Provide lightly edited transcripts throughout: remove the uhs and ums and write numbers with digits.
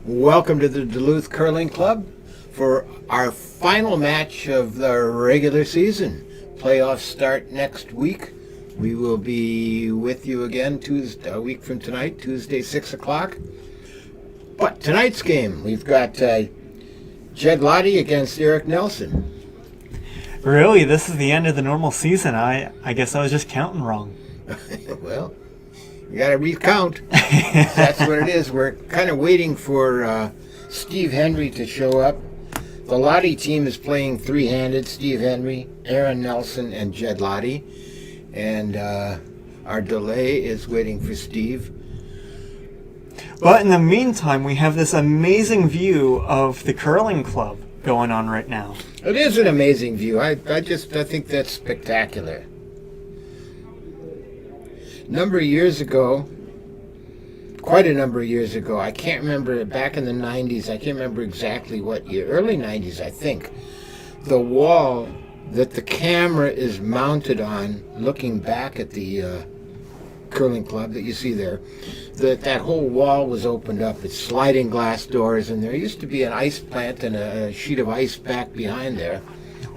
Welcome to the Duluth Curling Club for our final match of the regular season. Playoffs start next week. We will be with you again a week from tonight, Tuesday, 6 o'clock. But tonight's game, we've got Jed Lahti against Eric Nelson. Really? This is the end of the normal season? I guess I was just counting wrong. Well, you got to recount. That's what it is. We're kind of waiting for Steve Henry to show up. The Lahti team is playing three-handed. Steve Henry, Aaron Nelson, and Jed Lahti. And our delay is waiting for Steve. But in the meantime, we have this amazing view of the curling club going on right now. It is an amazing view. I think that's spectacular. Quite a number of years ago, I can't remember, back in the 90s, I can't remember exactly what year, early 90s, I think, the wall that the camera is mounted on, looking back at the curling club that you see there, that whole wall was opened up. It's sliding glass doors, and there used to be an ice plant and a sheet of ice back behind there.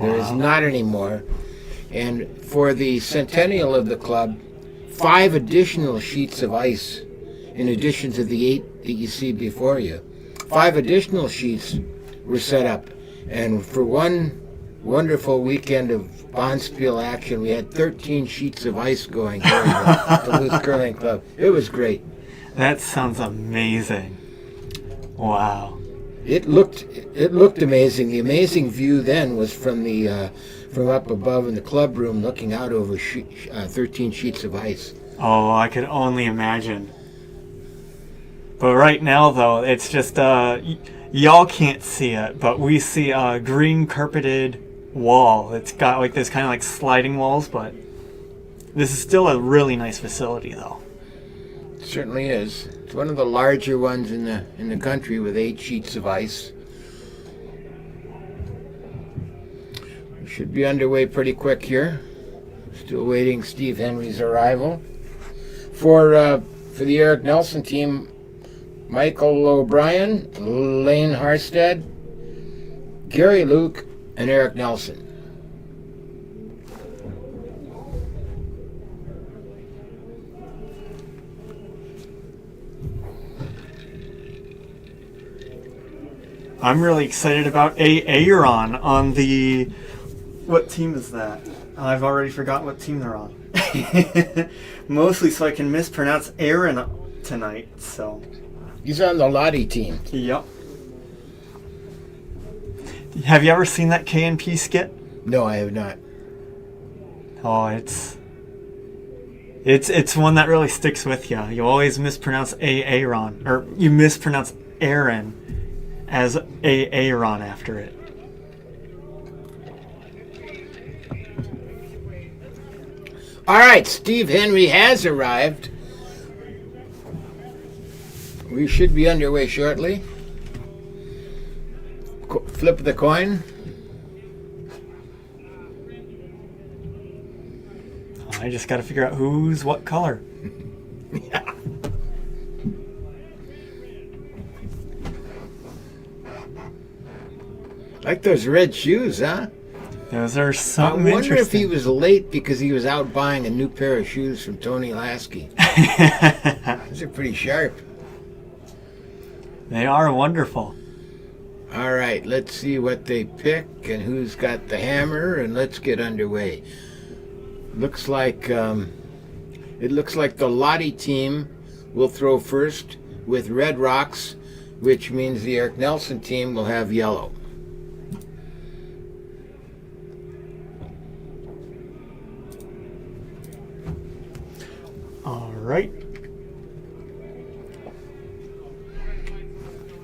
There is not anymore. And for the centennial of the club, 5 additional sheets of ice, in addition to the 8 that you see before you. 5 additional sheets were set up. And for one wonderful weekend of Bonspiel action, we had 13 sheets of ice going here at the Duluth Curling Club. It was great. That sounds amazing. Wow. It looked amazing. The amazing view then was from up above in the club room, looking out over 13 sheets of ice. Oh, I could only imagine. But right now, though, it's just, y'all can't see it, but we see a green carpeted wall. It's got like this kind of like sliding walls, but this is still a really nice facility, though. It certainly is. It's one of the larger ones in the country with 8 sheets of ice. We should be underway pretty quick here. Still waiting Steve Henry's arrival. For the Eric Nelson team, Michael O'Brien, Lane Harstead, Gary Luke, and Eric Nelson. I'm really excited about Aaron on the... What team is that? I've already forgotten what team they're on. Mostly so I can mispronounce Aaron tonight, so... He's on the Lahti team. Yep. Have you ever seen that K&P skit? No, I have not. Oh, it's one that really sticks with you. You always mispronounce Aaron, or you mispronounce Aaron as Aaron after it. All right, Steve Henry has arrived. We should be underway shortly. Flip the coin. I just got to figure out who's what color. Yeah. Like those red shoes, huh? Those are something I wonder interesting. if he was late because he was out buying a new pair of shoes from Tony Lasky. Those are pretty sharp. They are wonderful. All right, let's see what they pick and who's got the hammer, and let's get underway. Looks like the Lahti team will throw first with red rocks, which means the Eric Nelson team will have yellow. All right.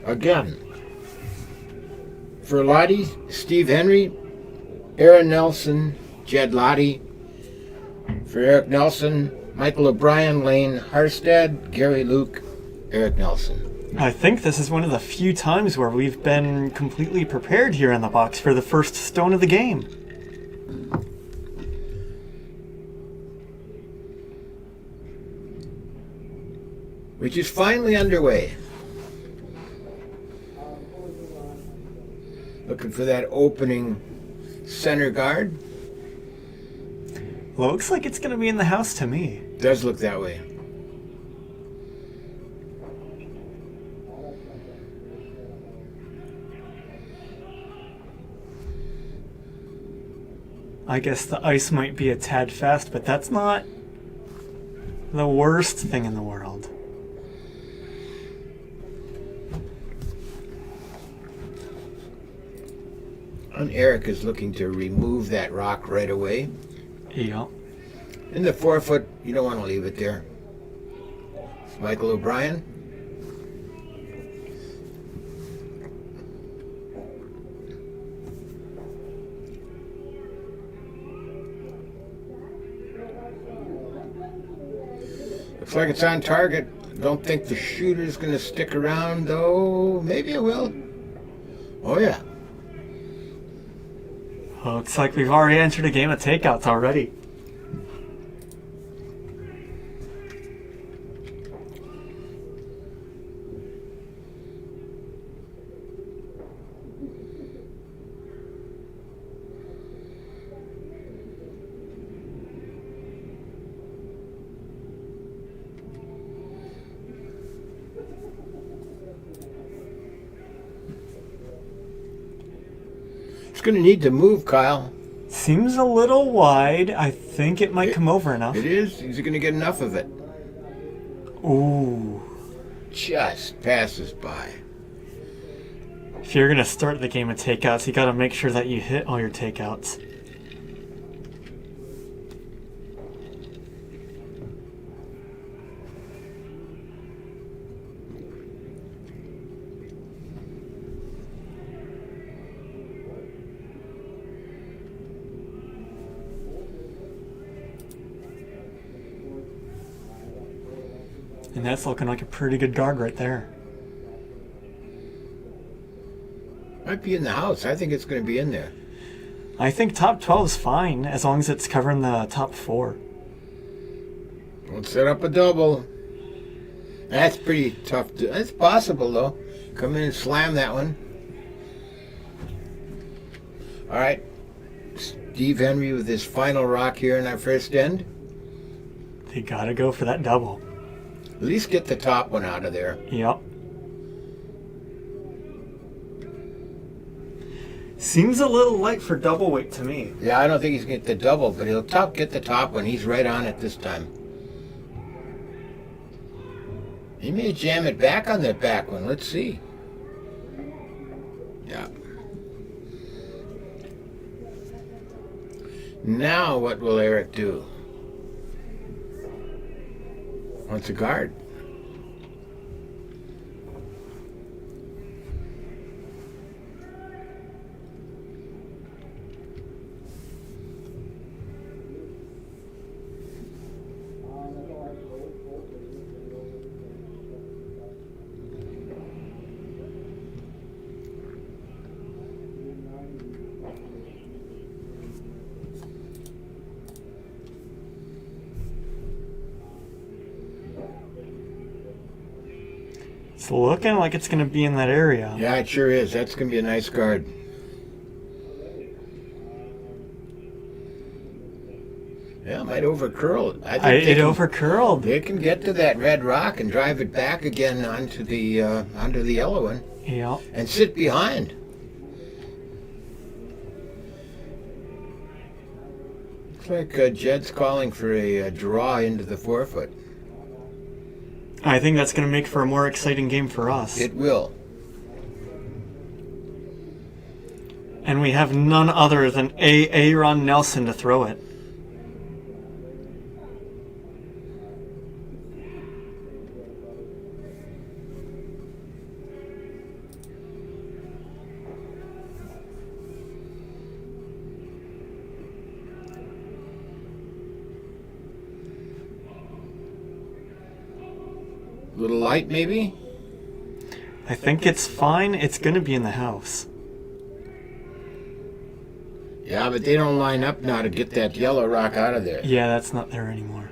Again, for Lahti, Steve Henry, Aaron Nelson, Jed Lahti. For Eric Nelson, Michael O'Brien, Lane Harstead, Gary Luke, Eric Nelson. I think this is one of the few times where we've been completely prepared here in the box for the first stone of the game. Which is finally underway. Looking for that opening center guard. Looks like it's going to be in the house to me. Does look that way. I guess the ice might be a tad fast, but that's not the worst thing in the world. And Eric is looking to remove that rock right away. Yeah. In the 4 foot, you don't want to leave it there. It's Michael O'Brien. Looks like it's on target. Don't think the shooter's going to stick around, though. Maybe it will. Oh, yeah. Looks like we've already entered a game of takeouts already. It's going to need to move, Kyle. Seems a little wide. I think it might come over enough. It is. Is he going to get enough of it? Ooh. Just passes by. If you're going to start the game of takeouts, you got to make sure that you hit all your takeouts. And that's looking like a pretty good guard right there. Might be in the house. I think it's going to be in there. I think top 12 is fine as long as it's covering the top 4. Don't set up a double. That's pretty tough. That's possible, though. Come in and slam that one. All right. Steve Henry with his final rock here in our first end. They got to go for that double. At least get the top one out of there. Yep. Seems a little light for double weight to me. Yeah, I don't think he's going to get the double, but he'll get the top one. He's right on it this time. He may jam it back on that back one. Let's see. Yeah. Now what will Eric do? Wants a guard. It's looking like it's going to be in that area. Yeah, it sure is. That's going to be a nice guard. Yeah, might overcurl it. I think It overcurled. They can get to that red rock and drive it back again onto the yellow one. Yeah. And sit behind. Looks like Jed's calling for a draw into the 4 foot. I think that's going to make for a more exciting game for us. It will. And we have none other than Aaron Nelson to throw it. Little light, maybe? I think it's fine. It's going to be in the house. Yeah, but they don't line up now to get that yellow rock out of there. Yeah, that's not there anymore.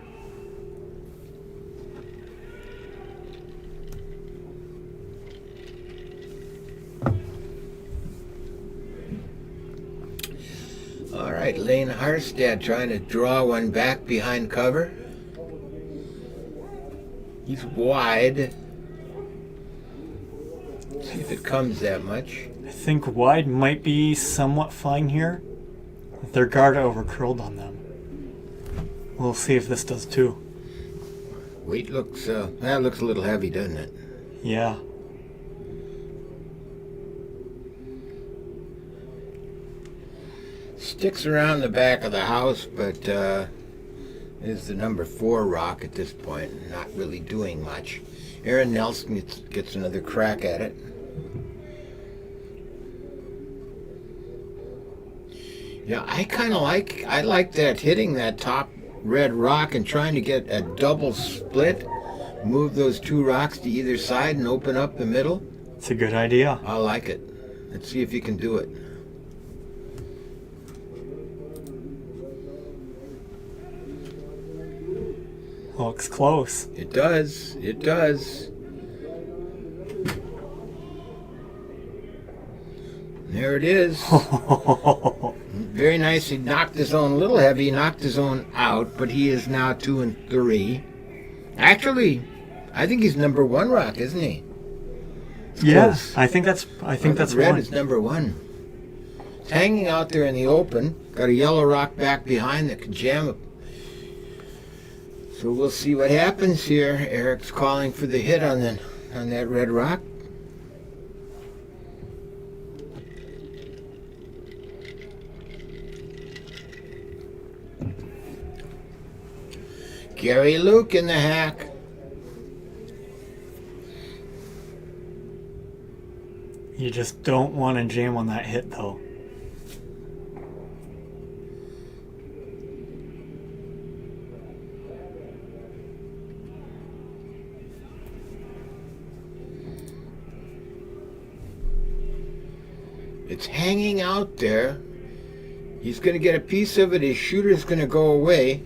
right, Lane Harstad trying to draw one back behind cover. He's wide. See if it comes that much. I think wide might be somewhat fine here. Their guard overcurled on them. We'll see if this does too. Weight looks, that looks a little heavy, doesn't it? Yeah. Sticks around the back of the house, but is the number 4 rock at this point. Not really doing much. Aaron Nelson gets another crack at it. Yeah, I like that, hitting that top red rock and trying to get a double split. Move those 2 rocks to either side and open up the middle. It's a good idea. I like it. Let's see if you can do it. Looks close. It does. It does. There it is. Very nice. He knocked his own a little heavy, knocked his own out, but he is now 2 and 3. Actually, I think he's number 1 rock, isn't he? Yes, yeah, I think that's red one. is number 1. It's hanging out there in the open. Got a yellow rock back behind that could jam it. So we'll see what happens here. Eric's calling for the hit on that red rock. Gary Luke in the hack. You just don't want to jam on that hit, though. It's hanging out there. He's going to get a piece of it. His shooter's going to go away.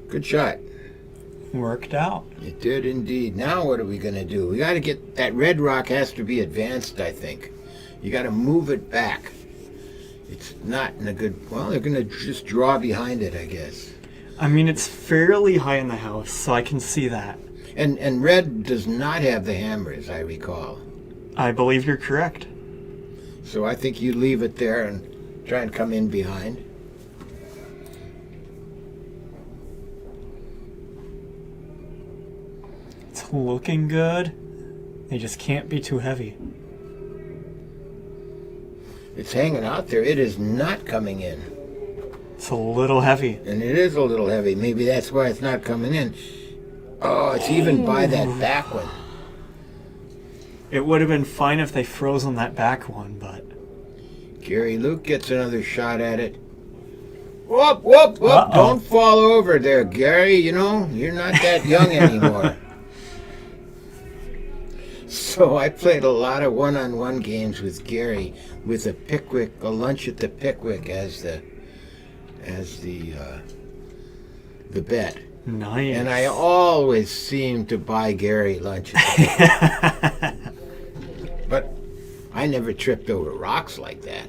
Good shot. Worked out. It did indeed. Now what are we going to do? We got to get that red rock has to be advanced, I think. You got to move it back. It's not in a good... Well, they're going to just draw behind it, I guess. I mean, it's fairly high in the house, so I can see that. And red does not have the hammer, as I recall. I believe you're correct. So I think you leave it there and try and come in behind. It's looking good. They just can't be too heavy. It's hanging out there. It is not coming in. It's a little heavy. And it is a little heavy. Maybe that's why it's not coming in. Oh, it's even by that back one. It would have been fine if they froze on that back one, but... Gary Luke gets another shot at it. Whoop, whoop, whoop. Uh-oh. Don't fall over there, Gary. You know, you're not that young anymore. So I played a lot of one-on-one games with Gary with a lunch at the Pickwick as the bet. Nice. And I always seemed to buy Gary lunch. But I never tripped over rocks like that.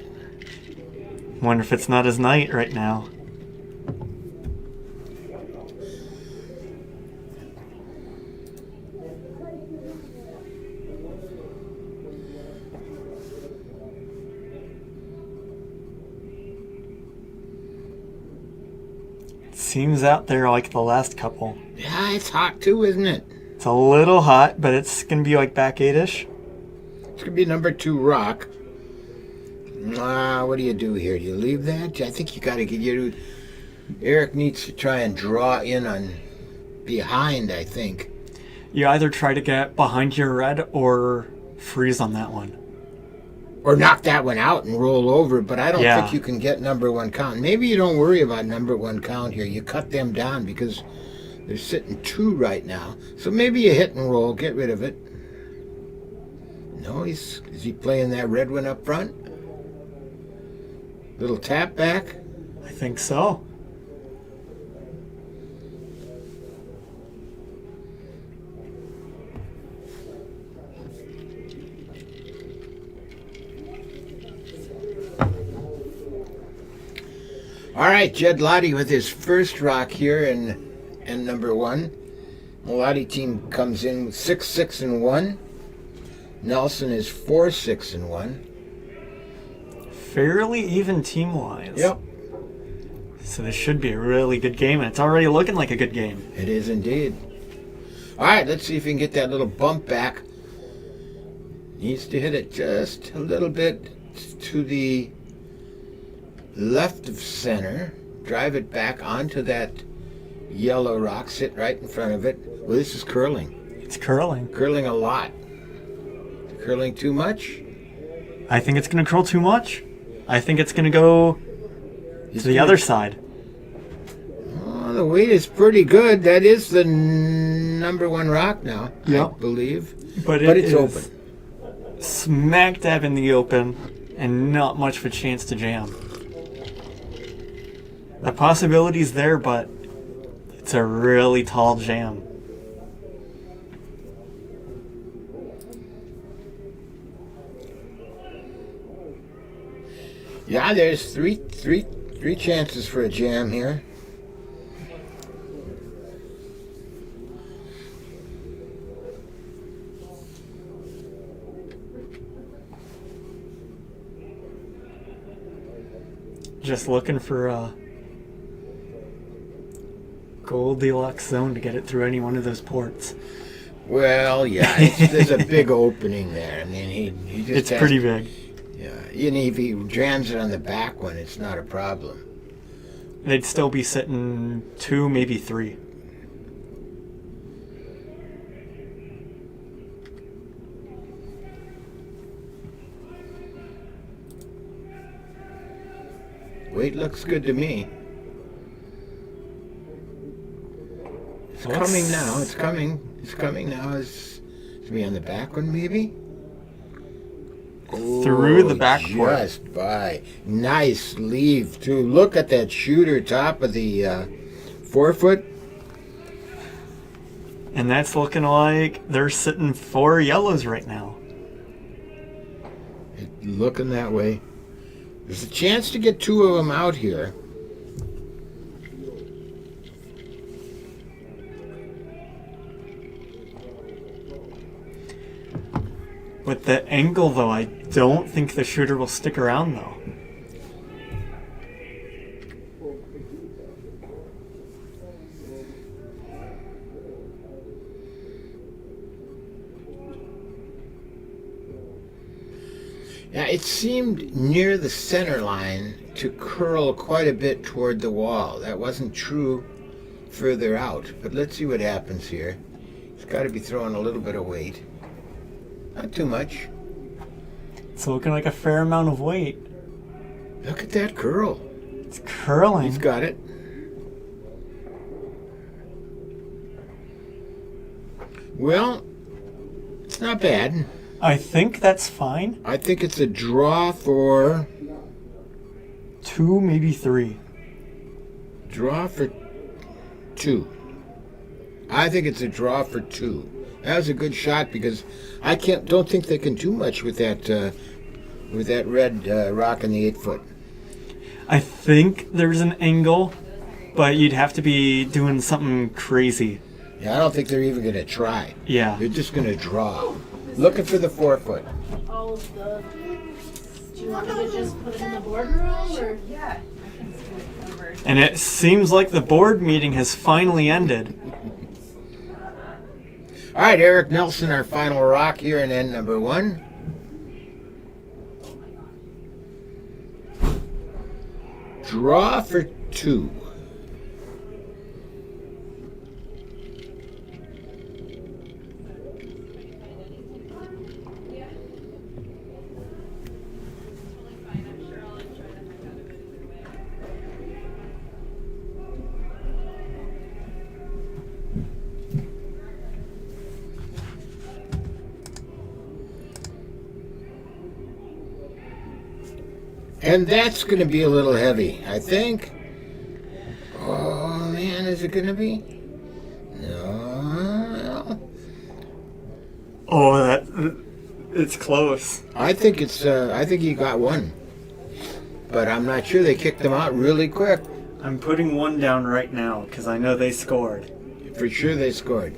Wonder if it's not his night right now. Seems out there like the last couple. Yeah, it's hot too, isn't it? It's a little hot, but it's going to be like back 8-ish. It's going to be number 2 rock. What do you do here? Do you leave that? I think you got to get you... Eric needs to try and draw in on behind, I think. You either try to get behind your red or freeze on that one. Or knock that one out and roll over, but I don't Yeah. think you can get number 1 count. Maybe you don't worry about number 1 count here. You cut them down because they're sitting 2 right now. So maybe you hit and roll, get rid of it. No, is he playing that red one up front? Little tap back. I think so. All right, Jed Lahti with his first rock here in number 1. The Lahti team comes in with 6-6-1. Nelson is 4-6-1. Fairly even team-wise. Yep. So this should be a really good game, and it's already looking like a good game. It is indeed. All right, let's see if we can get that little bump back. Needs to hit it just a little bit to the left of center. Drive it back onto that yellow rock. Sit right in front of it. Well, this is curling. It's curling. Curling a lot. Curling too much? I think it's going to curl too much. I think it's going to go to the other side. Oh, the weight is pretty good. That is the number 1 rock now, I believe. But it's open. Smack dab in the open and not much of a chance to jam. The possibility's there, but it's a really tall jam. Yeah, there's three chances for a jam here. Just looking for a Goldilocks zone to get it through any one of those ports. Well, yeah, there's a big opening there. I mean, he just it's pretty big. Yeah, and if he jams it on the back one, it's not a problem. They'd still be sitting 2, maybe 3. Weight looks good to me. It's coming now. It's coming. It's coming now. It's me on the back one, maybe? Through the back port. Just by. Nice leave, too. Look at that shooter top of the forefoot. And that's looking like they're sitting 4 yellows right now. Looking that way. There's a chance to get 2 of them out here. With the angle, though, I don't think the shooter will stick around, though. Yeah, it seemed near the center line to curl quite a bit toward the wall. That wasn't true further out. But let's see what happens here. It's got to be throwing a little bit of weight. Not too much. It's looking like a fair amount of weight. Look at that curl. It's curling. He's got it. Well, it's not bad. I think that's fine. I think it's a draw for... 2, maybe 3. Draw for 2. I think it's a draw for 2. That was a good shot because I don't think they can do much with that red rock in the 8-foot. I think there's an angle, but you'd have to be doing something crazy. Yeah, I don't think they're even going to try. Yeah. They're just going to draw. Looking for the 4-foot. All of the... Do you want me to just put it in the boardroom, or...? Yeah, I can scoot it over. And it seems like the board meeting has finally ended. All right, Eric Nelson, our final rock here in end number 1. Draw for 2. And that's going to be a little heavy, I think. Oh, man, is it going to be? No. Oh, it's close. I think it's. I think he got one. but I'm not sure. They kicked them out really quick. I'm putting one down right now because I know they scored. For sure they scored.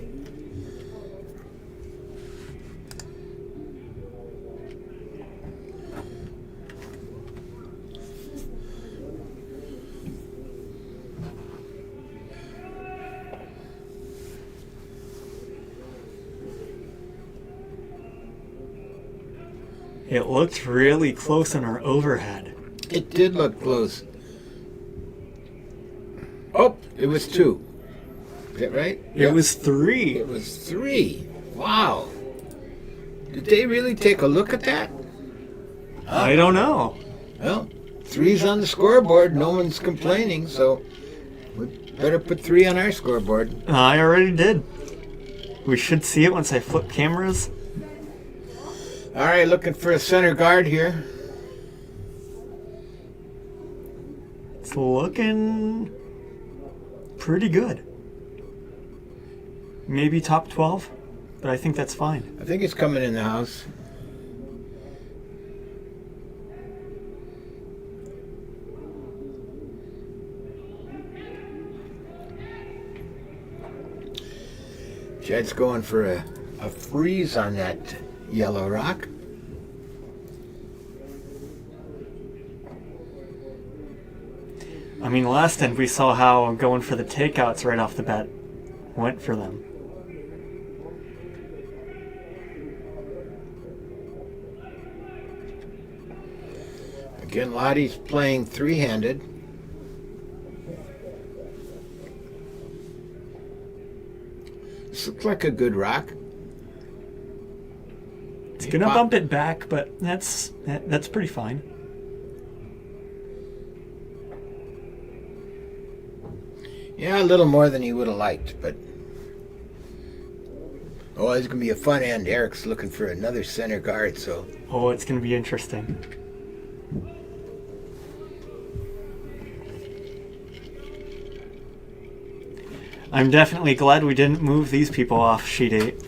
It looked really close on our overhead. It did look close. Oh, it was 2. Is that right? It was 3. It was 3. Wow. Did they really take a look at that? I don't know. Well, 3's on the scoreboard. No one's complaining, so we better put 3 on our scoreboard. I already did. We should see it once I flip cameras. All right, looking for a center guard here. It's looking pretty good. Maybe top 12, but I think that's fine. I think it's coming in the house. Jed's going for a freeze on that yellow rock. I mean, last end we saw how going for the takeouts right off the bat went for them. Again, Lahti's playing 3-handed. This looks like a good rock. It's gonna bump it back, but that's pretty fine. Yeah, a little more than he would have liked, but oh, it's gonna be a fun end. Eric's looking for another center guard, so Oh, it's gonna be interesting. I'm definitely glad we didn't move these people off sheet 8.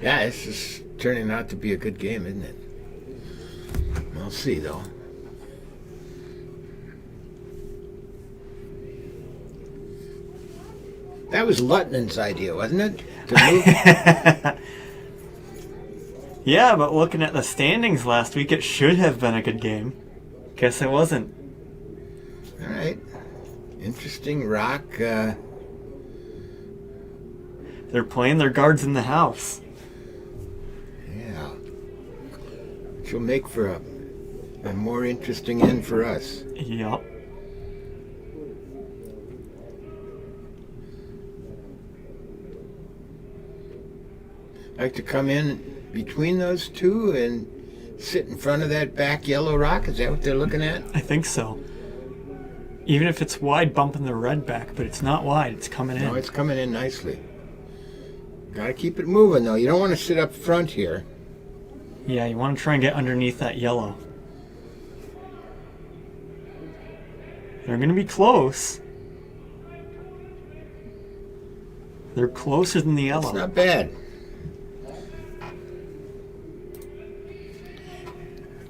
yeah, this is turning out to be a good game, isn't it? We'll see, though. That was Lutnan's idea, wasn't it? To move? Yeah, but looking at the standings last week, it should have been a good game. Guess it wasn't. All right. Interesting rock. They're playing their guards in the house. Yeah. Which will make for a more interesting end for us. Yup. I'd like to come in between those two and sit in front of that back yellow rock. Is that what they're looking at? I think so. Even if it's wide, bumping the red back, but it's not wide. It's coming in. No, it's coming in nicely. Got to keep it moving, though. You don't want to sit up front here. Yeah, you want to try and get underneath that yellow. They're going to be close. They're closer than the yellow. It's not bad.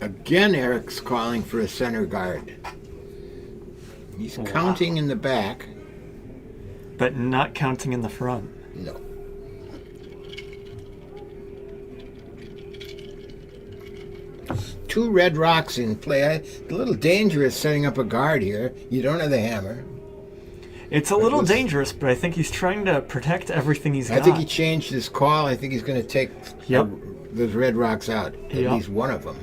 Again, Eric's calling for a center guard. He's counting in the back. But not counting in the front. No. Two red rocks in play. It's a little dangerous setting up a guard here. You don't have the hammer. It's a little dangerous, but I think he's trying to protect everything he's got. I think he changed his call. I think he's going to take those red rocks out. At least one of them.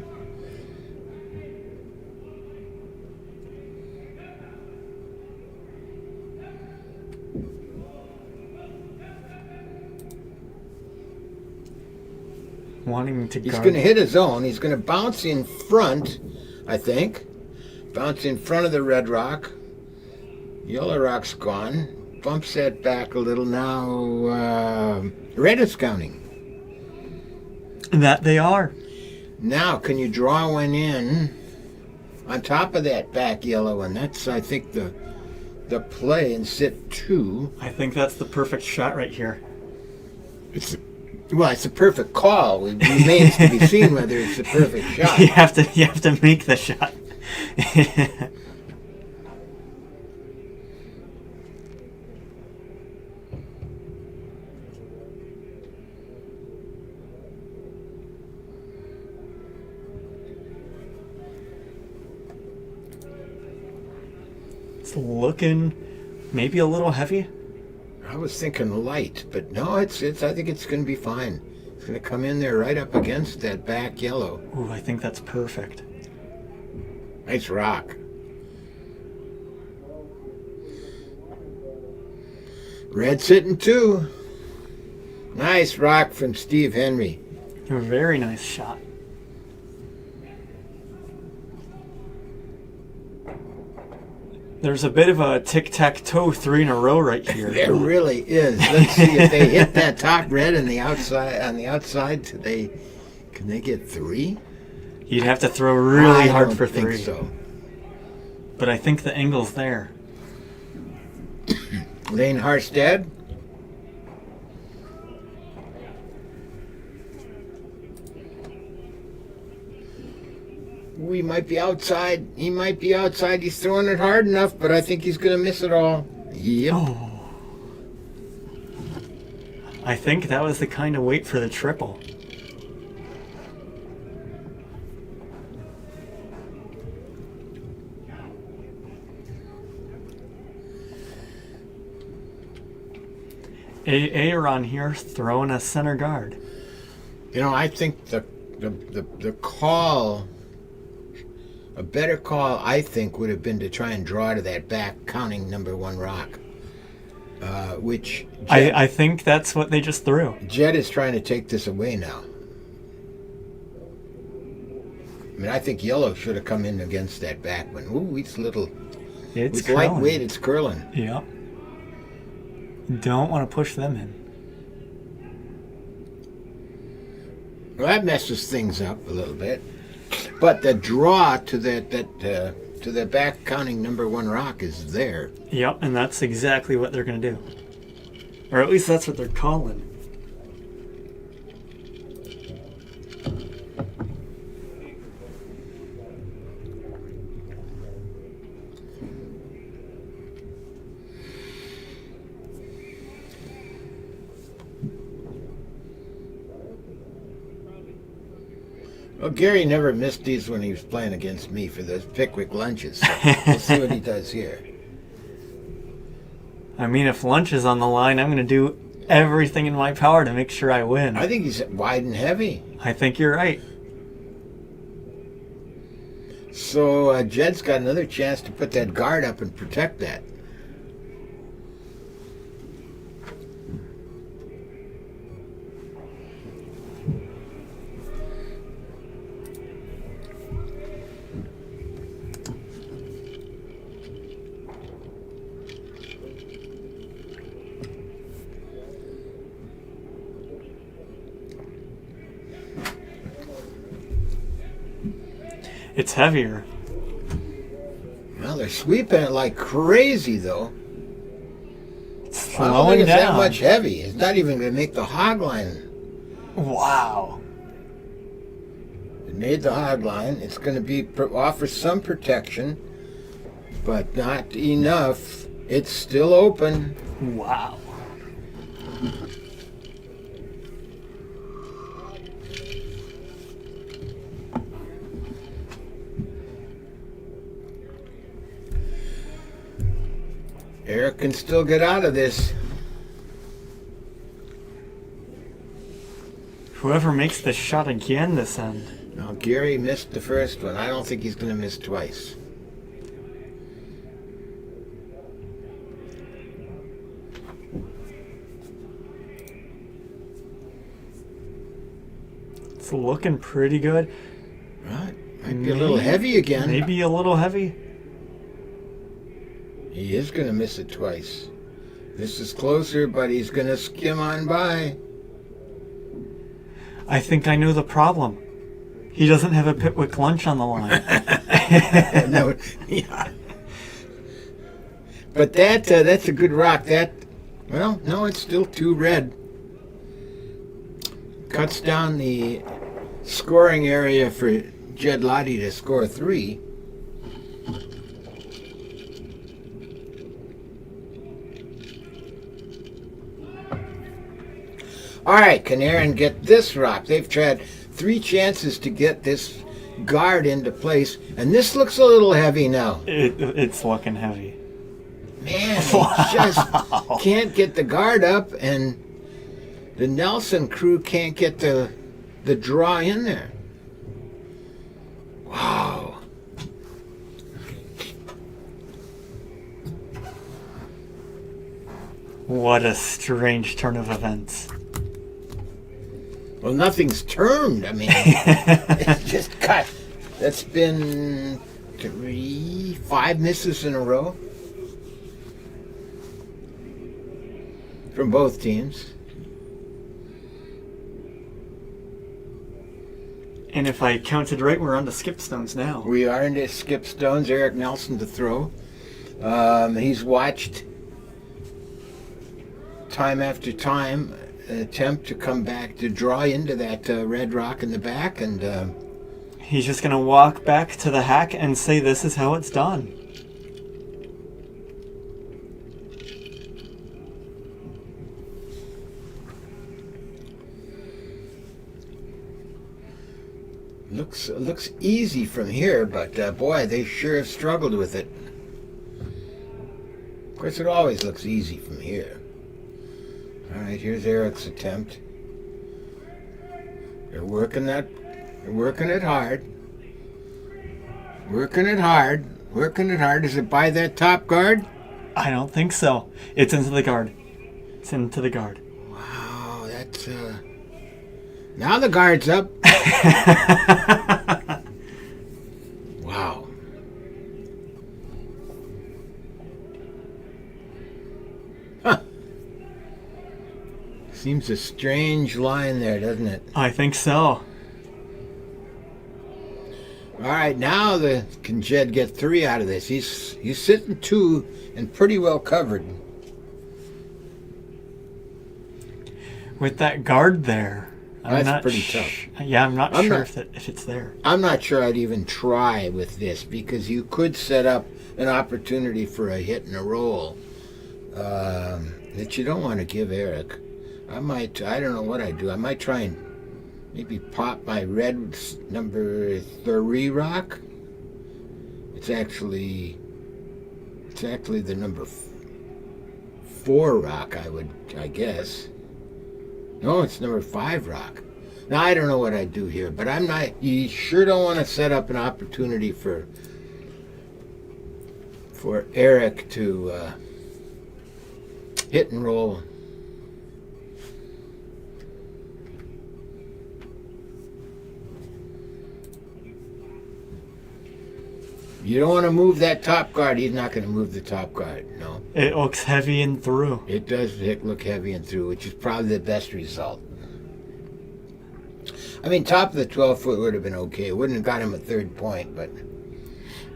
Wanting to He's guard. going to hit his own. He's going to bounce in front, I think. Bounce in front of the red rock. Yellow rock's gone. Bumps that back a little. Now, red is counting. That they are. Now, can you draw one in on top of that back yellow one? That's, I think, the play and sit 2. I think that's the perfect shot right here. Well, it's a perfect call. It remains to be seen whether it's a perfect shot. You have to make the shot. It's looking maybe a little heavy. I was thinking light, but no, it's. I think it's going to be fine. It's going to come in there right up against that back yellow. Ooh, I think that's perfect. Nice rock. Red sitting too. Nice rock from Steve Henry. A very nice shot. There's a bit of a tic-tac-toe 3 in a row right here. There really is. Let's see if they hit that top red on the outside. Can they get 3? You'd have to throw really hard don't for think 3. So. But I think the angle's there. Lane Harstead. We might be outside. He might be outside. He's throwing it hard enough, but I think he's going to miss it all. Yep. Oh. I think that was the kind of weight for the triple. Aaron here throwing a center guard. You know, I think the call, a better call, I think, would have been to try and draw to that back counting number 1 rock. Which I think that's what they just threw. Jed is trying to take this away now. I mean, I think yellow should have come in against that back one. Ooh, it's little. It's lightweight. It's curling. Yep. Don't want to push them in. Well, that messes things up a little bit. But the draw to the back counting number 1 rock is there. Yep, and that's exactly what they're going to do. Or at least that's what they're calling. Well, Gary never missed these when he was playing against me for those Pickwick lunches. So we'll see what he does here. I mean, if lunch is on the line, I'm going to do everything in my power to make sure I win. I think he's wide and heavy. I think you're right. So Jed's got another chance to put that guard up and protect that. It's heavier. Well, they're sweeping it like crazy, though. It's I don't think slowing it's that down. much heavy. It's not even going to make the hog line. Wow. It made the hog line. It's going to be offer some protection, but not enough. It's still open. Wow. Eric can still get out of this. Whoever makes the shot again this end. Now, Gary missed the first one. I don't think he's going to miss twice. It's looking pretty good. Right. Might be a little heavy again. Maybe a little heavy. He is going to miss it twice. This is closer, but he's going to skim on by. I think I know the problem. He doesn't have a Pickwick lunch on the line. No, yeah. But that's a good rock. No, it's still too red. cuts down the scoring area for Jed Lahti to score 3. All right, can Aaron get this rock? They've tried 3 chances to get this guard into place, and this looks a little heavy now. It's looking heavy. Man, they just can't get the guard up, and the Nelson crew can't get the draw in there. Wow. What a strange turn of events. Well, nothing's turned. I mean, it's just cut. That's been 5 misses in a row from both teams. And if I counted right, we're on to skip stones now. We are into skip stones. Eric Nelson to throw. He's watched time after time attempt to come back to draw into that red rock in the back, and He's just going to walk back to the hack and say this is how it's done. looks easy from here, but boy, they sure have struggled with it. Of course, it always looks easy from here. All right, here's Eric's attempt. They're working it hard. Working it hard. Is it by that top guard? I don't think so. It's into the guard. It's into the guard. Wow, that's now the guard's up. Wow. Huh. Seems a strange line there, doesn't it? I think so. All right, now can Jed get 3 out of this? He's sitting 2 and pretty well covered. With that guard there, That's pretty tough. Yeah, I'm not sure if it's there. I'm not sure I'd even try with this, because you could set up an opportunity for a hit and a roll that you don't want to give Eric. I don't know what I'd do. I might try and maybe pop my red number 3 rock. It's actually the number 4 rock, I guess. No, it's number 5 rock. Now, I don't know what I'd do here, but you sure don't want to set up an opportunity for Eric to hit and roll. You don't want to move that top guard. He's not going to move the top guard, no. It looks heavy and through. It does look heavy and through, which is probably the best result. I mean, top of the 12-foot would have been okay. It wouldn't have got him a 3rd point, but...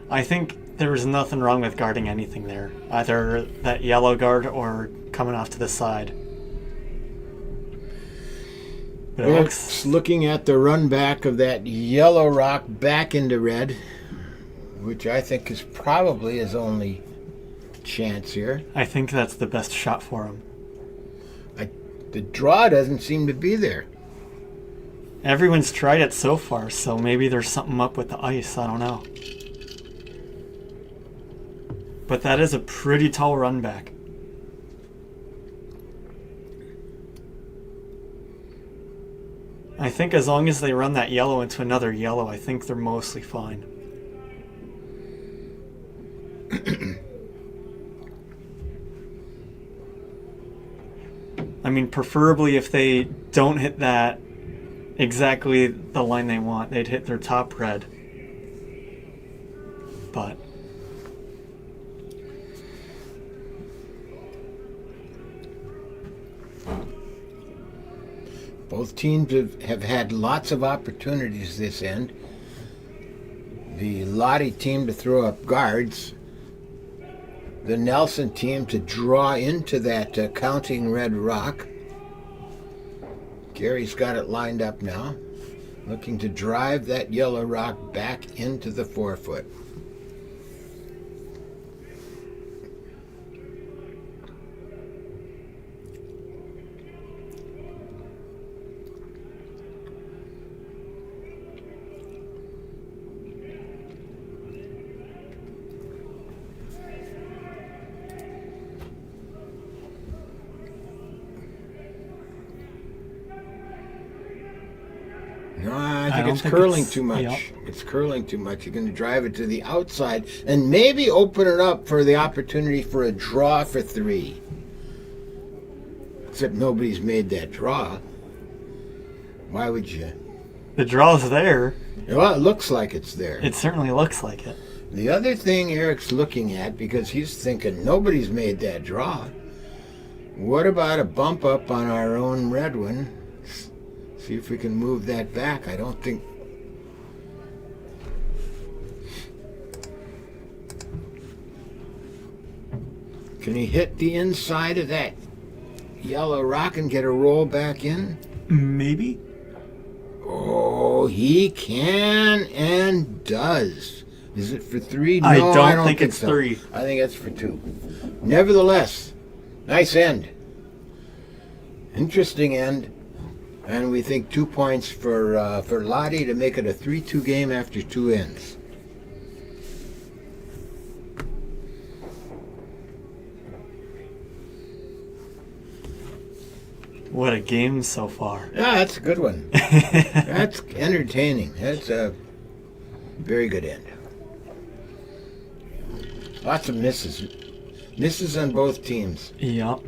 I think there was nothing wrong with guarding anything there. Either that yellow guard or coming off to the side. But it looks... looking at the run back of that yellow rock back into red, which I think is probably his only chance here. I think that's the best shot for him. The draw doesn't seem to be there. Everyone's tried it so far, so maybe there's something up with the ice. I don't know. But that is a pretty tall run back. I think as long as they run that yellow into another yellow, I think they're mostly fine. I mean, preferably if they don't hit that exactly the line they want, they'd hit their top red. But both teams have had lots of opportunities this end. The Lahti team to throw up guards. The Nelson team to draw into that counting red rock. Gary's got it lined up now, looking to drive that yellow rock back into the 4-foot. No, I think it's curling too much. Yep. It's curling too much. You're going to drive it to the outside and maybe open it up for the opportunity for a draw for 3. Except nobody's made that draw. Why would you? The draw's there. Well, it looks like it's there. It certainly looks like it. The other thing Eric's looking at, because he's thinking nobody's made that draw, what about a bump up on our own red one? See if we can move that back. I don't think... Can he hit the inside of that yellow rock and get a roll back in? Maybe. Oh, he can and does. Is it for 3? No, I don't think it's so. 3. I think it's for 2. Nevertheless, nice end. Interesting end. And we think 2 points for Lahti to make it a 3-2 game after 2 ends. What a game so far. Yeah, that's a good one. That's entertaining. That's a very good end. Lots of misses. Misses on both teams. Yep.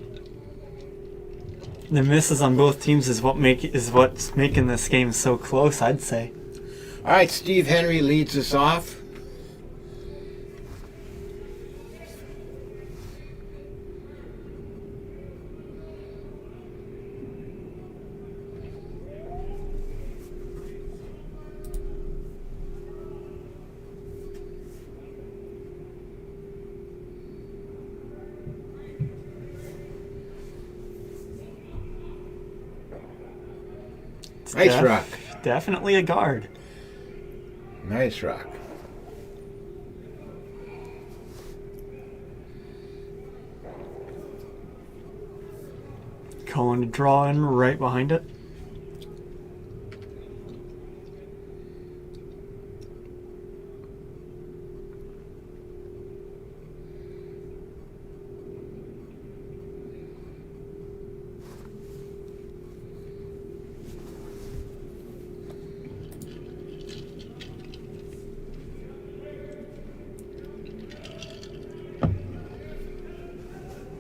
The misses on both teams is what's making this game so close, I'd say. All right, Steve Henry leads us off. Nice rock. Definitely a guard. Nice rock. Going to draw in right behind it.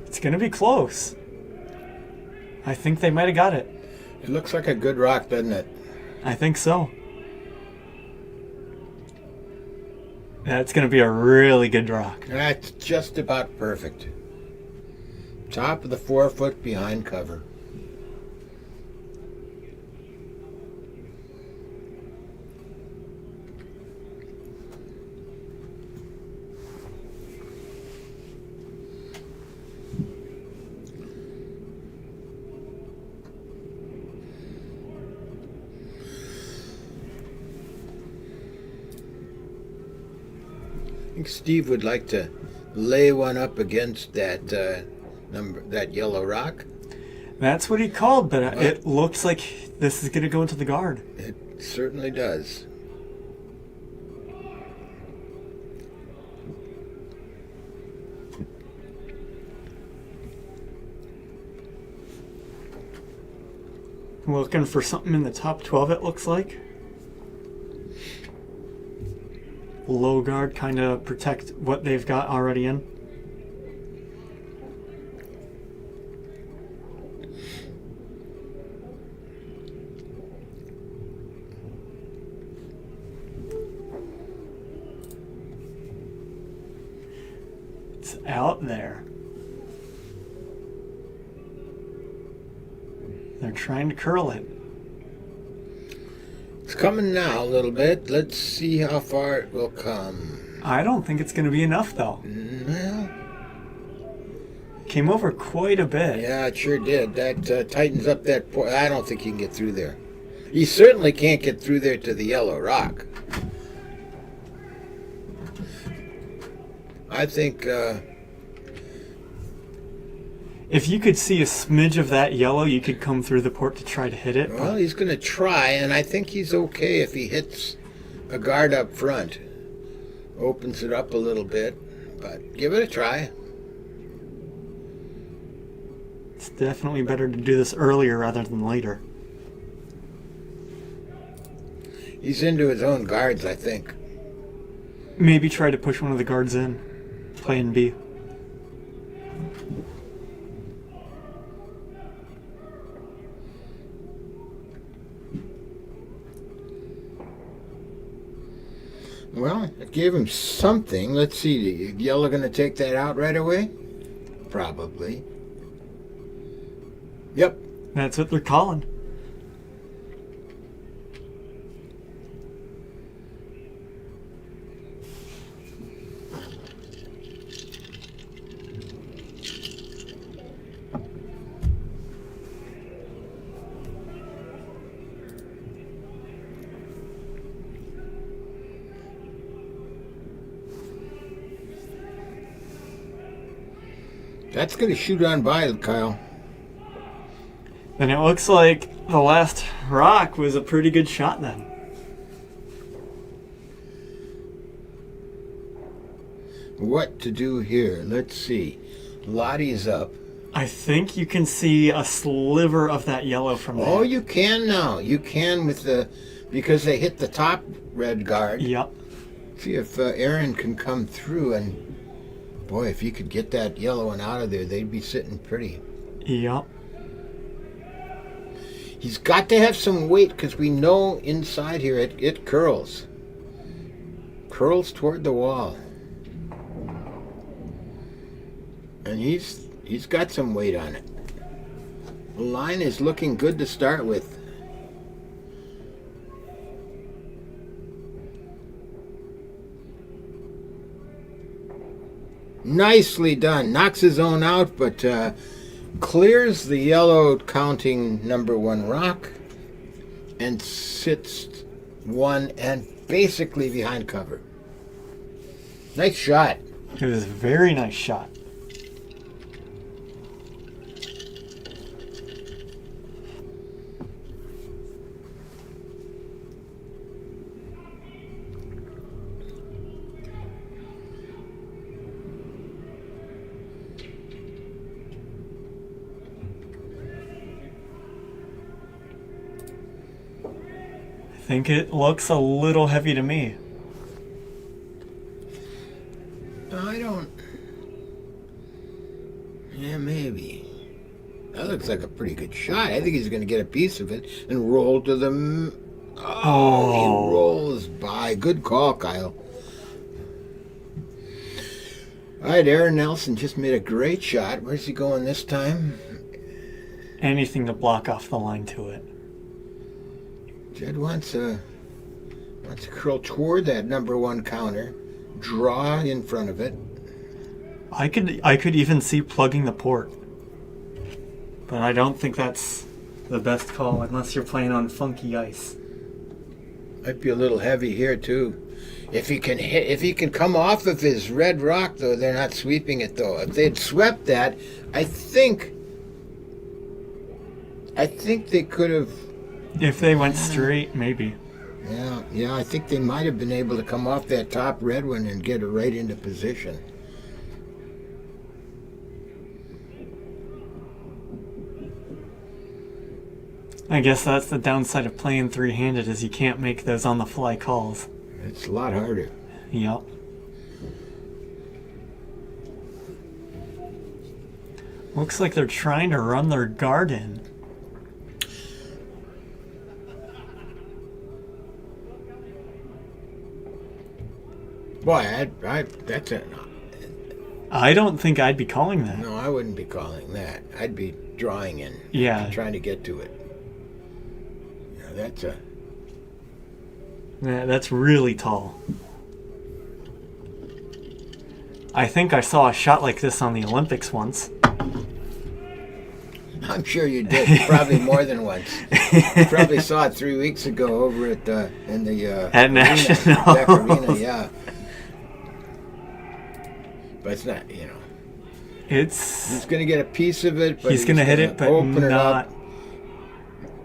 It's going to be close. I think they might have got it. It looks like a good rock, doesn't it? I think so. That's going to be a really good rock. That's just about perfect. Top of the 4-foot behind cover. I think Steve would like to lay one up against that that yellow rock. That's what he called, but it looks like this is going to go into the guard. It certainly does. Looking for something in the top 12, it looks like. Low guard, kind of protect what they've got already in. It's out there. They're trying to curl it. It's coming now a little bit. Let's see how far it will come. I don't think it's going to be enough, though. Well, Came over quite a bit. Yeah, it sure did. That tightens up that point. I don't think you can get through there. You certainly can't get through there to the yellow rock. I think If you could see a smidge of that yellow, you could come through the port to try to hit it. well, he's going to try, and I think he's okay if he hits a guard up front. Opens it up a little bit, but give it a try. It's definitely better to do this earlier rather than later. He's into his own guards, I think. Maybe try to push one of the guards in. Plan B. Well, it gave him something. Let's see. Yellow going to take that out right away? Probably. Yep. That's what they're calling. That's going to shoot on by, Kyle. And it looks like the last rock was a pretty good shot then. What to do here? Let's see. Lottie's up. I think you can see a sliver of that yellow from there. Oh, you can now. You can with the... Because they hit the top red guard. Yep. See if Aaron can come through and... Boy, if you could get that yellow one out of there, they'd be sitting pretty. Yep. He's got to have some weight because we know inside here it curls. Curls toward the wall. And he's got some weight on it. The line is looking good to start with. Nicely done. Knocks his own out, but clears the yellow counting number one rock and sits one and basically behind cover. Nice shot. It was a very nice shot. I think it looks a little heavy to me. I don't... Yeah, maybe. That looks like a pretty good shot. I think he's going to get a piece of it and roll to the... Oh, he rolls by. Good call, Kyle. All right, Aaron Nelson just made a great shot. Where's he going this time? Anything to block off the line to it. Jed wants to curl toward that number one counter, draw in front of it. I could even see plugging the port. But I don't think that's the best call unless you're playing on funky ice. Might be a little heavy here too. If he can come off of his red rock though, they're not sweeping it though. If they'd swept that, I think they could have. If they went straight, maybe. Yeah, I think they might have been able to come off that top red one and get it right into position. I guess that's the downside of playing three-handed is you can't make those on-the-fly calls. It's a lot harder. Yep. Looks like they're trying to run their guard in. Boy, that's it. I don't think I'd be calling that. No, I wouldn't be calling that. I'd be drawing in. Yeah. Trying to get to it. Yeah, that's a... Yeah, that's really tall. I think I saw a shot like this on the Olympics once. I'm sure you did. Probably more than once. You probably saw it 3 weeks ago over at in the At National. Deck Arena, yeah. But it's not, you know. He's going to get a piece of it, but he's going to hit it, but open not. it up.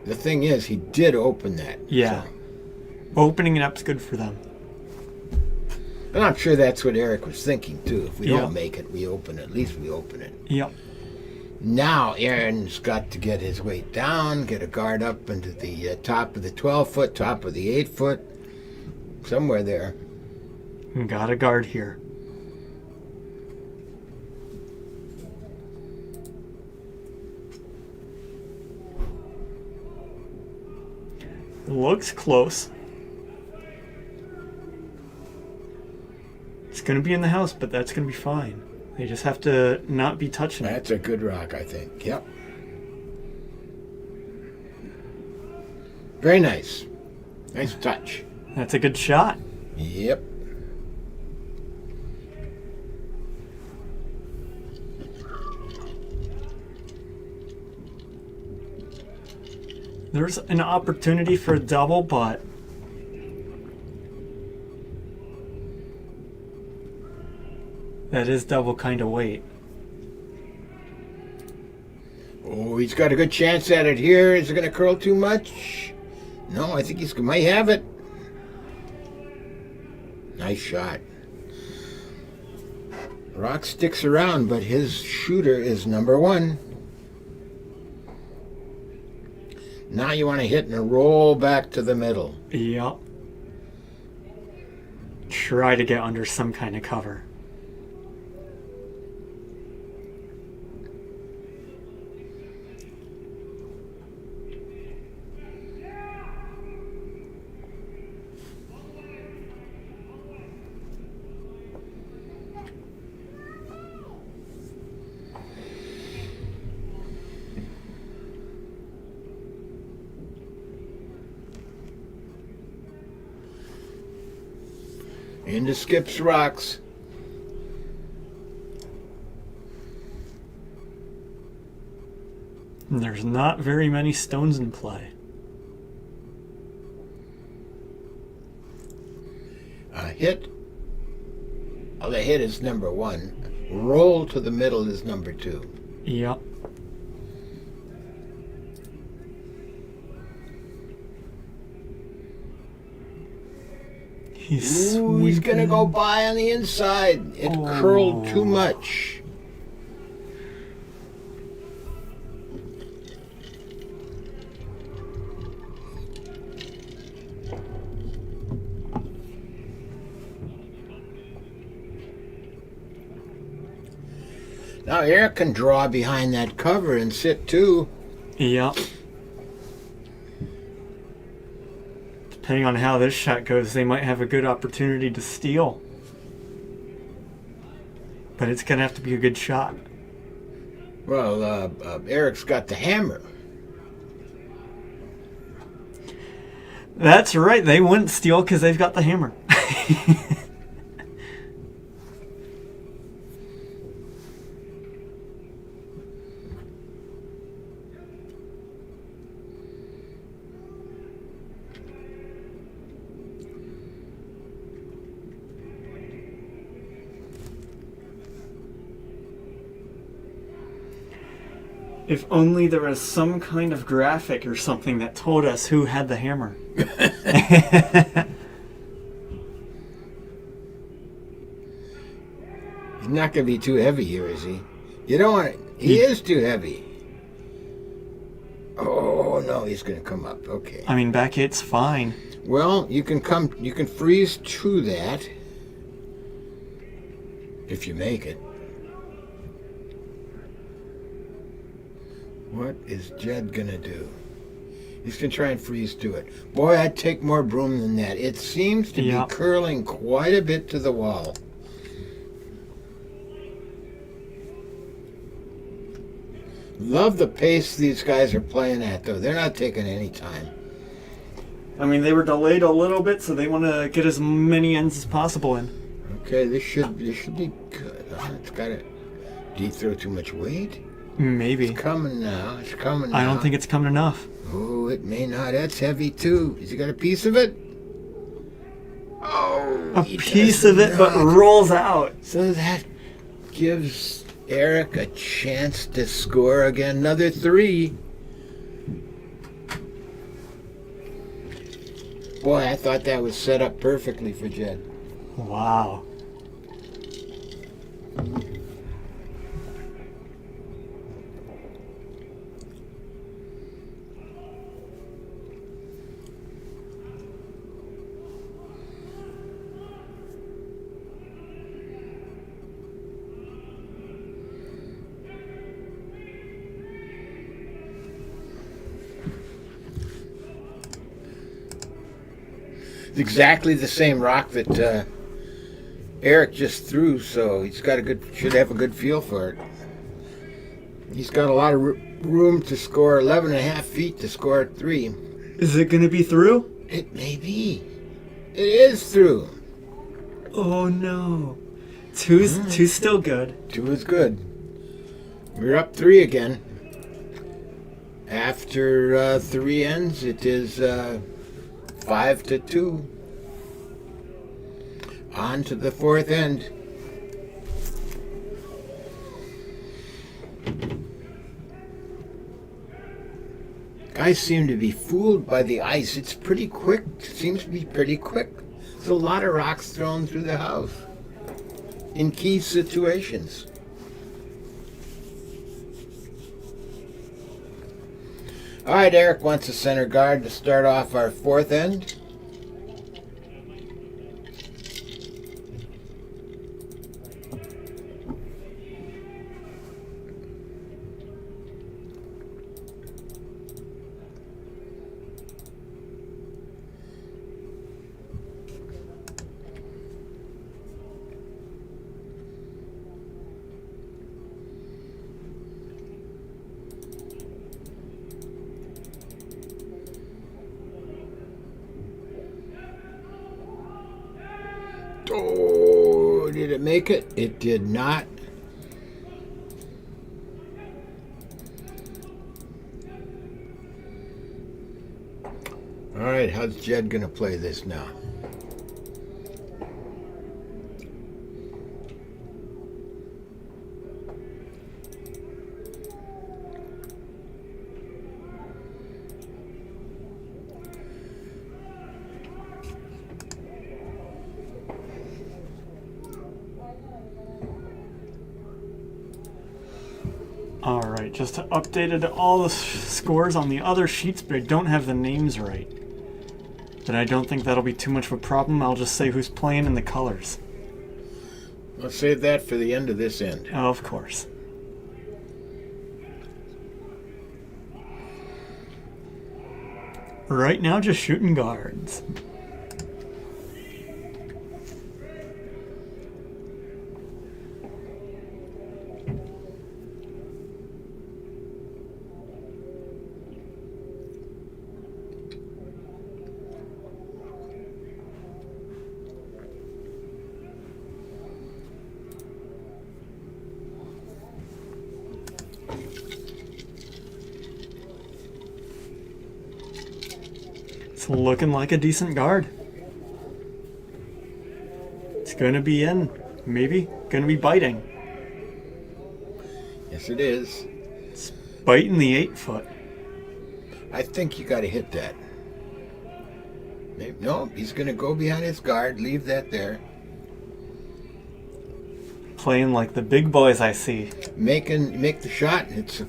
The thing is, he did open that. Yeah. So. Opening it up's good for them. And I'm sure that's what Eric was thinking, too. If we Yeah. don't make it, we open it. At least we open it. Yep. Now Aaron's got to get his weight down, get a guard up into the top of the 12-foot, top of the 8-foot, somewhere there. Got a guard here. Looks close. It's going to be in the house, but that's going to be fine. They just have to not be touching it. That's a good rock, I think. Yep. Very nice. Nice touch. That's a good shot. Yep. There's an opportunity for a double, but that is double kind of weight. Oh, he's got a good chance at it here. Is it going to curl too much? No, I think he might have it. Nice shot. Rock sticks around, but his shooter is number one. Now you want to hit and roll back to the middle. Yep. Try to get under some kind of cover. Into Skip's rocks. And there's not very many stones in play. A hit. Oh, the hit is number one. Roll to the middle is number two. Yep. He's gonna go by on the inside. It curled too much. Now Eric can draw behind that cover and sit too. Yep. Depending on how this shot goes, they might have a good opportunity to steal. But it's going to have to be a good shot. Well, Eric's got the hammer. That's right. They wouldn't steal because they've got the hammer. If only there was some kind of graphic or something that told us who had the hammer. He's not going to be too heavy here, is he? You don't want it. He is too heavy. Oh, no, he's going to come up. Okay. I mean, back hit's fine. Well, you can freeze to that if you make it. What is Jed gonna do? He's gonna try and freeze to it. Boy, I'd take more broom than that. It seems to be curling quite a bit to the wall. Love the pace these guys are playing at, though. They're not taking any time. I mean, they were delayed a little bit, so they want to get as many ends as possible in. Okay, this should be good. It's got to. Did he throw too much weight? Maybe. It's coming now. It's coming now. I don't think it's coming enough. Oh, it may not. That's heavy too. Has he got a piece of it? Oh, A he piece does of it, but not. rolls out. So that gives Eric a chance to score again. Another 3. Boy, I thought that was set up perfectly for Jed. Wow. It's exactly the same rock that Eric just threw, so he's got should have a good feel for it. He's got a lot of room to score 11 and a half feet to score 3. Is it going to be through? It may be. It is through. Oh no. Two's still good. 2 is good. We're up 3 again. After 3 ends, it is 5-2. On to the 4th end. Guys seem to be fooled by the ice. It's pretty quick. It seems to be pretty quick. There's a lot of rocks thrown through the house in key situations. All right, Eric wants a center guard to start off our 4th end. Oh, did it make it? It did not. All right, how's Jed going to play this now? Alright, just updated all the scores on the other sheets, but I don't have the names right. But I don't think that'll be too much of a problem. I'll just say who's playing and the colors. Let's save that for the end of this end. Of course. Right now, just shooting guards. It's looking like a decent guard. It's going to be in. Maybe. Going to be biting. Yes, it is. It's biting the 8-foot. I think you got to hit that. Maybe, no, he's going to go behind his guard. Leave that there. Playing like the big boys I see. Make the shot. It's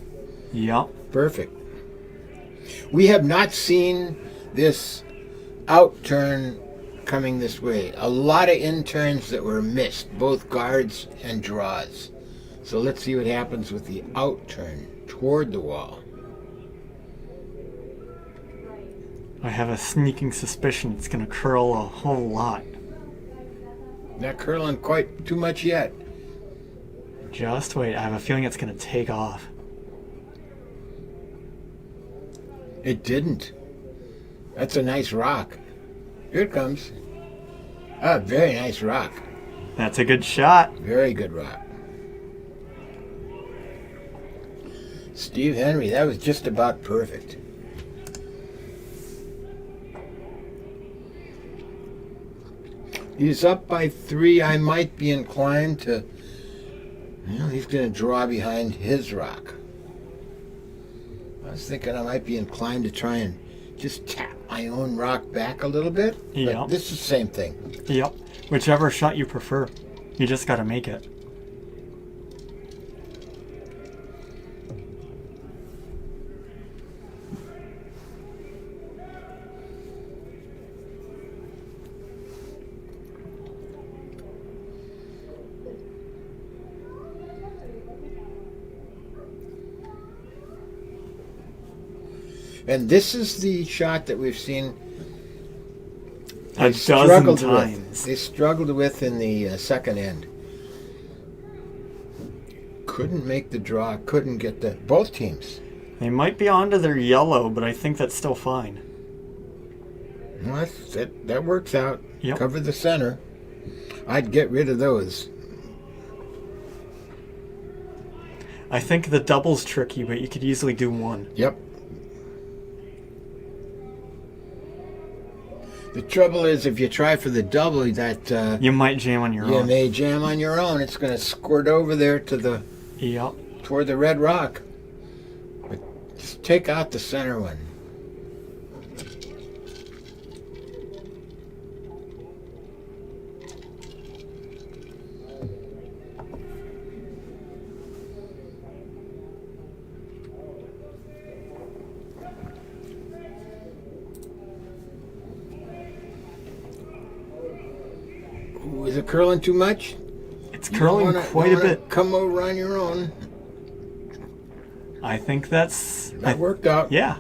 Yup. perfect. We have not seen this out turn coming this way. A lot of in turns that were missed, both guards and draws. So let's see what happens with the out turn toward the wall. I have a sneaking suspicion it's going to curl a whole lot. Not curling quite too much yet. Just wait. I have a feeling it's going to take off. It didn't. That's a nice rock. Here it comes. Ah, very nice rock. That's a good shot. Very good rock. Steve Henry, that was just about perfect. He's up by 3. I might be inclined to... Well, he's going to draw behind his rock. I was thinking I might be inclined to try and just tap my own rock back a little bit. Yeah. But this is the same thing. Yep. Whichever shot you prefer. You just got to make it. And this is the shot that we've seen A dozen struggled times. with. They struggled with in the second end. Couldn't make the draw. Couldn't get the both teams. They might be onto their yellow, but I think that's still fine. Well, that works out. Yep. Cover the center. I'd get rid of those. I think the double's tricky, but you could easily do one. Yep. The trouble is, if you try for the double, that You might jam on your you own. may jam on your own. It's going to squirt over there to the Yep. toward the red rock. But just take out the center one. Ooh, is it curling too much? It's You curling don't wanna- quite don't a wanna bit. Come over on your own. I think that's... That worked out. Yeah.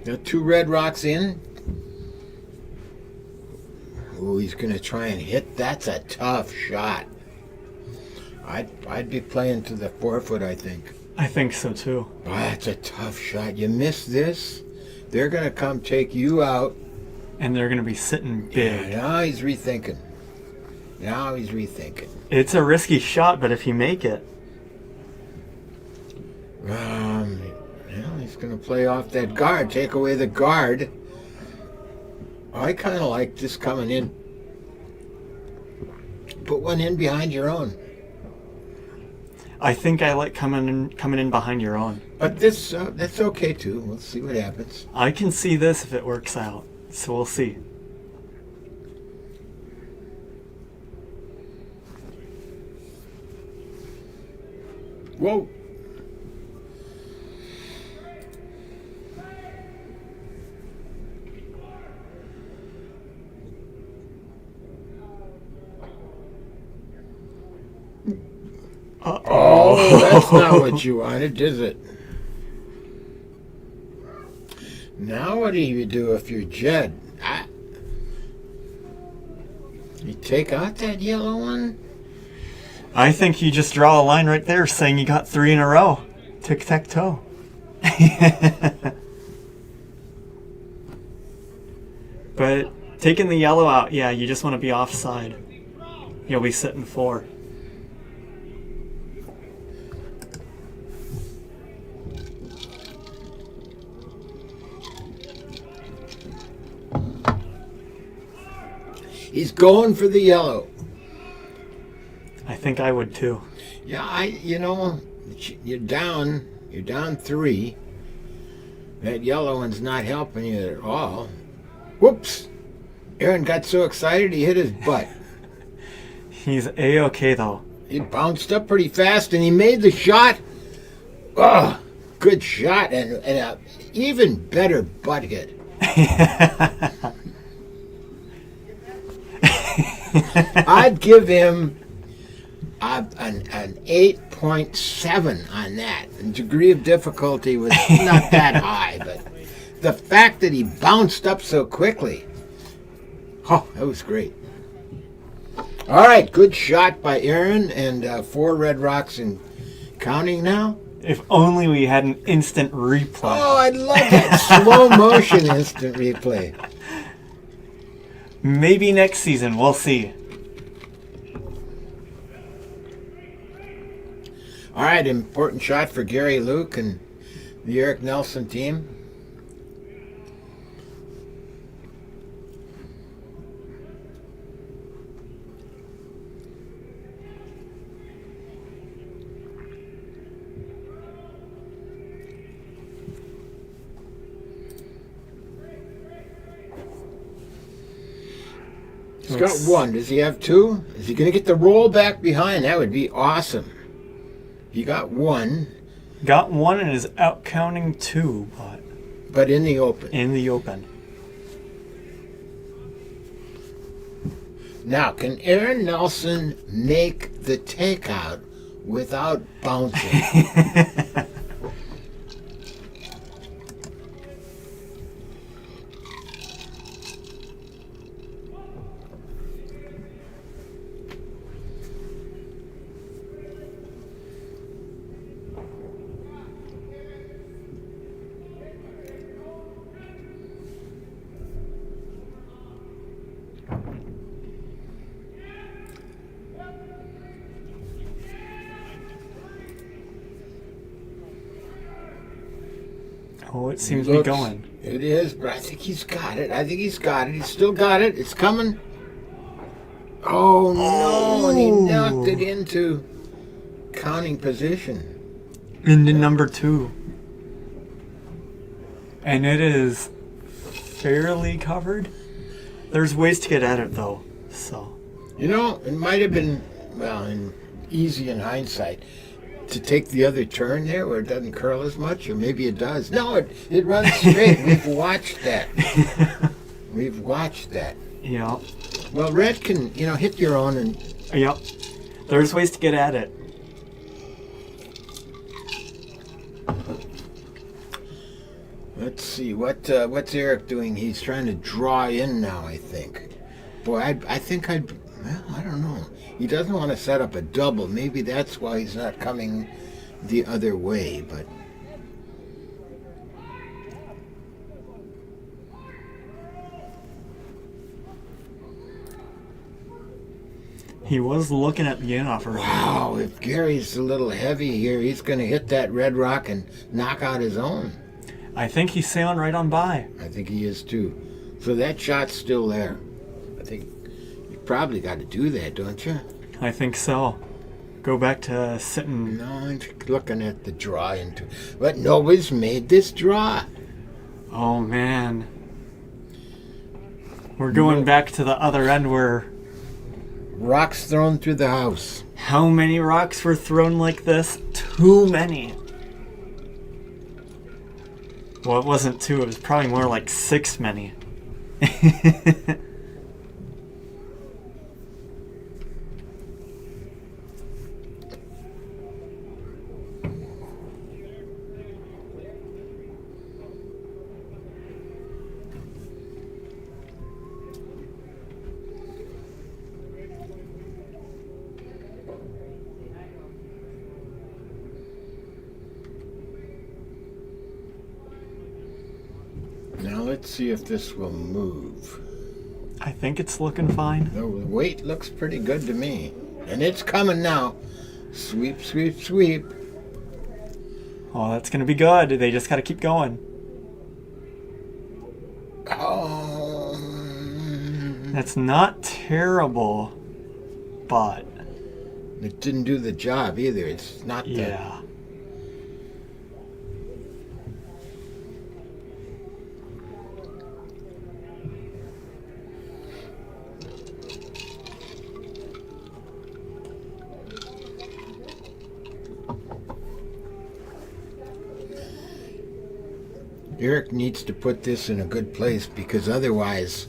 Got 2 red rocks in. Ooh, he's gonna try and hit. That's a tough shot. I'd be playing to the 4-foot, I think. I think so too. Oh, that's a tough shot. You miss this, they're gonna come take you out. And they're going to be sitting big. Yeah, now he's rethinking. Now he's rethinking. It's a risky shot, but if you make it... Well, he's gonna play off that guard, take away the guard. I kind of like just coming in. Put one in behind your own. I think I like coming in behind your own. But this, that's okay too. We'll see what happens. I can see this if it works out. So we'll see. Whoa. Oh, that's not what you wanted, is it? Now what do you do if you're Jed? You take out that yellow one? I think you just draw a line right there saying you got 3 in a row. Tic-tac-toe. But taking the yellow out, yeah, you just want to be offside. You'll be sitting 4. He's going for the yellow. I think I would too. Yeah, you're down 3. That yellow one's not helping you at all. Whoops! Aaron got so excited he hit his butt. He's A-okay though. He bounced up pretty fast and he made the shot. Oh, good shot and a even better butt hit. I'd give him an 8.7 on that. The degree of difficulty was not that high, but the fact that he bounced up so quickly, oh, that was great. All right, good shot by Aaron, and 4 red rocks and counting now. If only we had an instant replay. Oh, I love that slow motion instant replay. Maybe next season, we'll see. All right, important shot for Gary Luke and the Eric Nelson team. He's got one. Does he have two? Is he going to get the roll back behind? That would be awesome. He got one. Got one and is out counting two, But in the open. in the open. Now, can Aaron Nelson make the takeout without bouncing? Oh, it seems to be going. It is, but I think he's got it. He's still got it. It's coming. Oh, no. And he knocked it into counting position. Into number two. And it is fairly covered. There's ways to get at it, though. So. You know, it might have been, easy in hindsight to take the other turn there where it doesn't curl as much, or maybe it does. No, it runs straight. We've watched that. Yeah. Well, Red can, hit your own and... Yep. There's ways to get at it. Let's see, what's Eric doing? He's trying to draw in now, I think. Boy, I don't know. He doesn't want to set up a double. Maybe that's why he's not coming the other way, but... He was looking at the in-off earlier. Wow, if Gary's a little heavy here, he's going to hit that red rock and knock out his own. I think he's sailing right on by. I think he is too. So that shot's still there. I think you probably got to do that, don't you? I think so. Go back to sitting. No, I'm looking at the draw into. But nobody's made this draw. Oh, man. We're going back to the other end where... Rocks thrown through the house. How many rocks were thrown like this? Too many. Well, it wasn't two. It was probably more like 6 many. Now let's see if this will move. I think it's looking fine. The weight looks pretty good to me. And it's coming now. Sweep, sweep, sweep. Oh, that's going to be good. They just got to keep going. Oh. That's not terrible, but... It didn't do the job either. It's not Yeah. Eric needs to put this in a good place because otherwise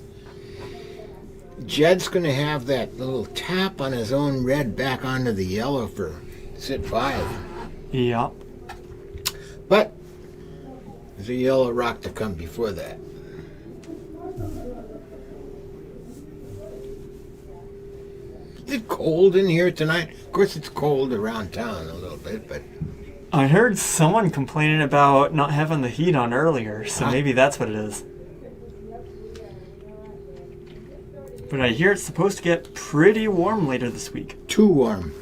Jed's going to have that little tap on his own red back onto the yellow for sit 5. Yep. But there's a yellow rock to come before that. Is it cold in here tonight? Of course it's cold around town a little bit, but... I heard someone complaining about not having the heat on earlier, so maybe that's what it is. But I hear it's supposed to get pretty warm later this week. Too warm.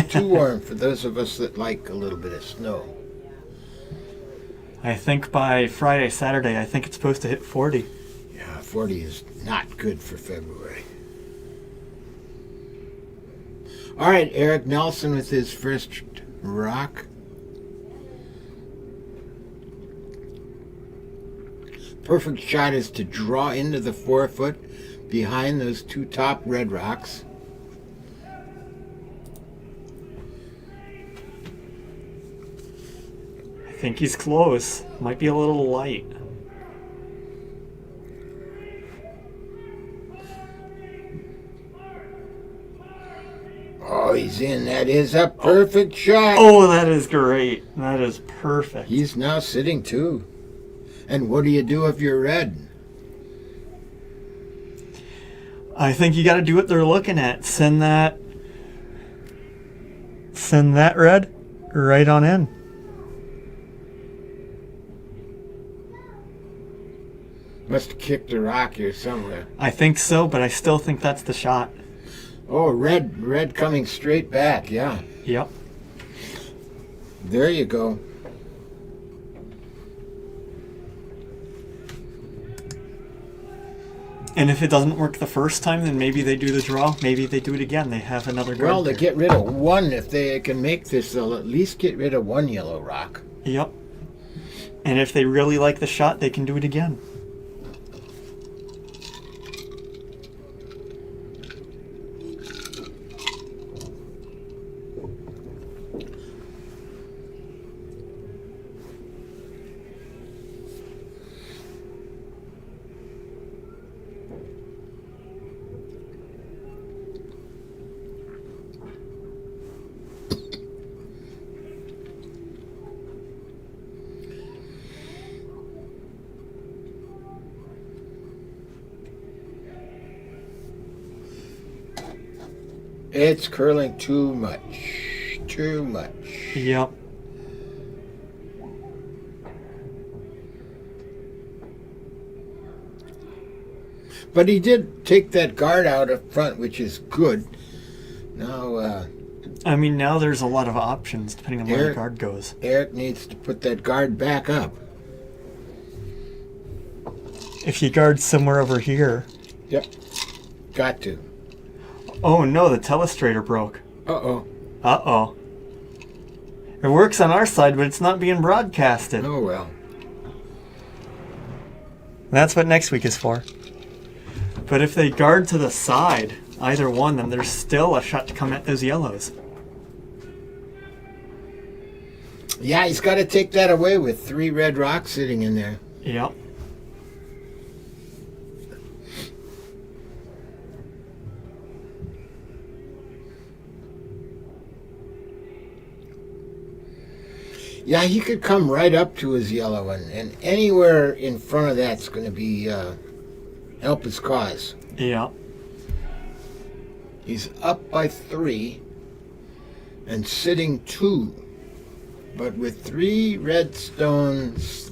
Too warm for those of us that like a little bit of snow. I think by Friday, Saturday, I think it's supposed to hit 40. Yeah, 40 is not good for February. All right, Eric Nelson with his first rock. Perfect shot is to draw into the 4 foot behind those 2 top red rocks. I think he's close. Might be a little light. Oh, he's in. That is a perfect shot. Oh, that is great. That is perfect. He's now sitting 2. And what do you do if you're red? I think you got to do what they're looking at. Send that red right on in. Must have kicked a rock here somewhere. I think so, but I still think that's the shot. Oh, red coming straight back, yeah. Yep. There you go. And if it doesn't work the first time, then maybe they do the draw. Maybe they do it again. They have another guard. Well, to there. get rid of one, if they can make this, they'll at least get rid of 1 yellow rock. Yep. And if they really like the shot, they can do it again. It's curling too much. Too much. Yep. But he did take that guard out up front, which is good. Now, I mean, now there's a lot of options depending on where the guard goes. Eric needs to put that guard back up. If he guards somewhere over here. Yep. Got to. Oh no, the telestrator broke. Uh-oh. Uh-oh. It works on our side, but it's not being broadcasted. Oh, well. That's what next week is for. But if they guard to the side, either one, then there's still a shot to come at those yellows. Yeah, he's got to take that away with 3 red rocks sitting in there. Yep. Yeah, he could come right up to his yellow, and anywhere in front of that's going to be help his cause. Yep. He's up by 3 and sitting 2, but with 3 red stones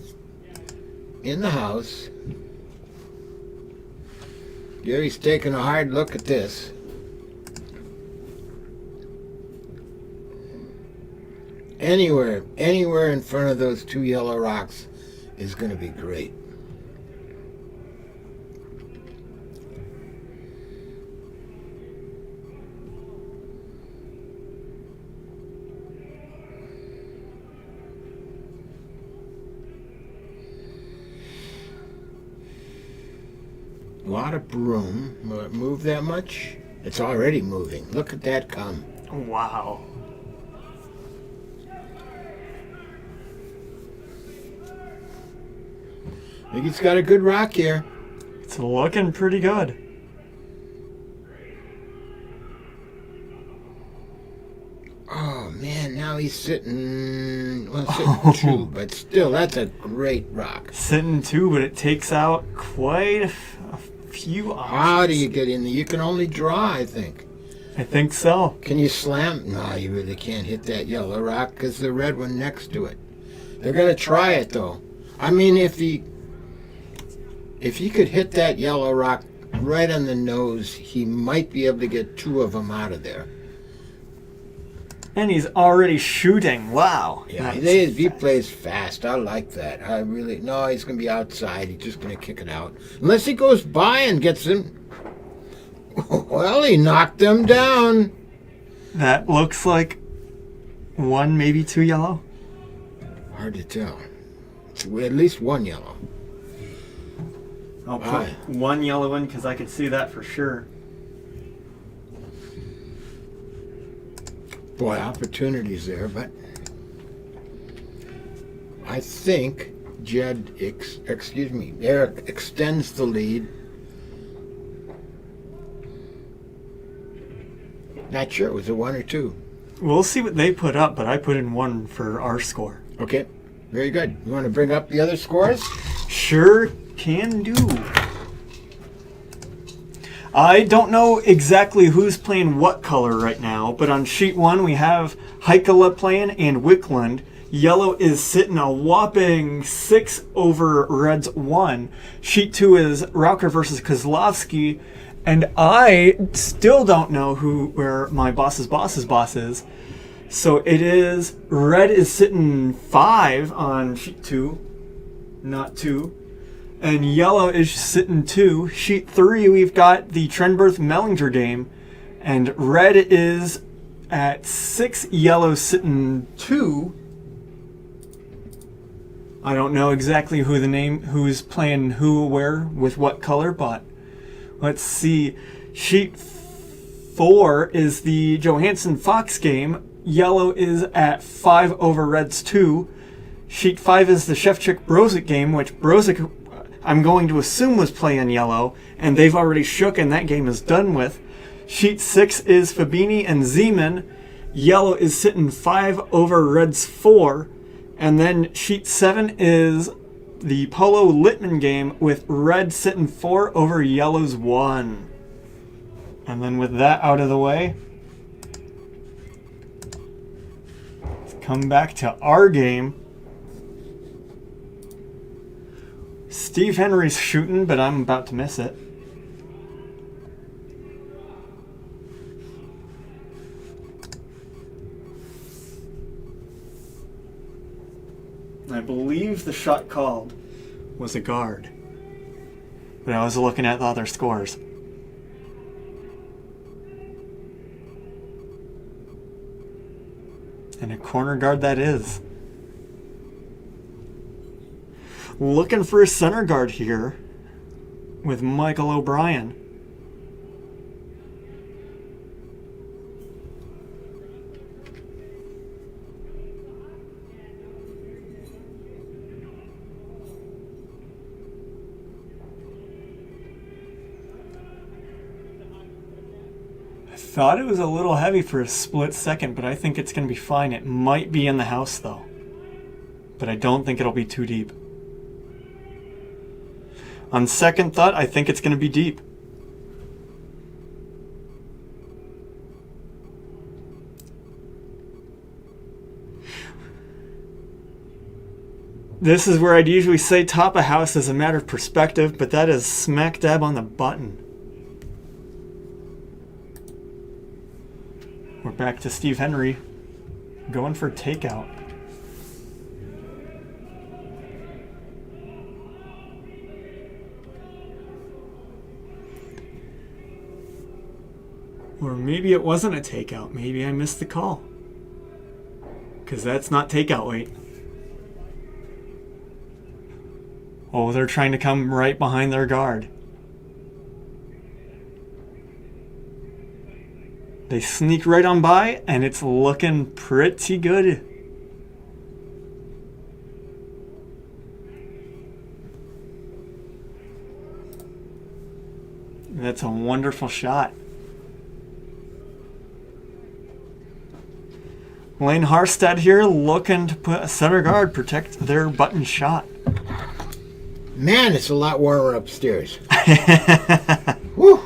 in the house. Gary's taking a hard look at this. Anywhere in front of those 2 yellow rocks is going to be great. A lot of broom. Will it move that much? It's already moving. Look at that come. Wow. I think he's got a good rock here. It's looking pretty good. Oh man, now he's sitting 2, but still, that's a great rock. Sitting 2, but it takes out quite a few options. How do you get in there? You can only draw, I think. I think so. Can you slam? No, you really can't hit that yellow rock because the red one next to it. They're going to try it, though. I mean, if he could hit that yellow rock right on the nose, he might be able to get 2 of them out of there. And he's already shooting. Wow. Yeah, That's he fast. plays fast. I like that. No, he's going to be outside. He's just going to kick it out. Unless he goes by and gets him. Well, he knocked them down. That looks like 1, maybe 2 yellow. Hard to tell. It's at least 1 yellow. I'll put Aye. 1 yellow in because I could see that for sure. Boy, opportunities there, but I think Eric extends the lead. Not sure. Was it 1 or 2? We'll see what they put up, but I put in 1 for our score. Okay, very good. You want to bring up the other scores? Sure can do. I don't know exactly who's playing what color right now, but on sheet 1 we have Heikkila playing and Wickland. Yellow is sitting a whopping 6 over Red's 1. Sheet 2 is Rauker versus Kozlovsky, and I still don't know where my boss's boss is. So it is Red is sitting 5 on sheet 2, not 2. And yellow is sitting 2. Sheet 3, we've got the Trenberth-Mellinger game. And red is at 6, yellow sitting 2. I don't know exactly who's playing who, where, with what color, but let's see. Sheet 4 is the Johansson-Fox game. Yellow is at 5 over red's 2. Sheet 5 is the Shevchik-Brozik game, which Brozik, I'm going to assume, was playing yellow, and they've already shook, and that game is done with. Sheet 6 is Fabini and Zeman. Yellow is sitting 5 over red's 4. And then sheet 7 is the Polo Littman game with red sitting 4 over yellow's 1. And then with that out of the way, let's come back to our game. Steve Henry's shooting, but I'm about to miss it. I believe the shot called was a guard, but I was looking at the other scores. And a corner guard that is. Looking for a center guard here with Michael O'Brien. I thought it was a little heavy for a split second, but I think it's going to be fine. It might be in the house though, but I don't think it'll be too deep. On second thought, I think it's going to be deep. This is where I'd usually say top of house is a matter of perspective, but that is smack dab on the button. We're back to Steve Henry going for takeout. Or maybe it wasn't a takeout. Maybe I missed the call. Because that's not takeout weight. Oh, they're trying to come right behind their guard. They sneak right on by, and it's looking pretty good. That's a wonderful shot. Lane Harstad here looking to put a center guard, protect their button shot. Man, it's a lot warmer upstairs. Woo!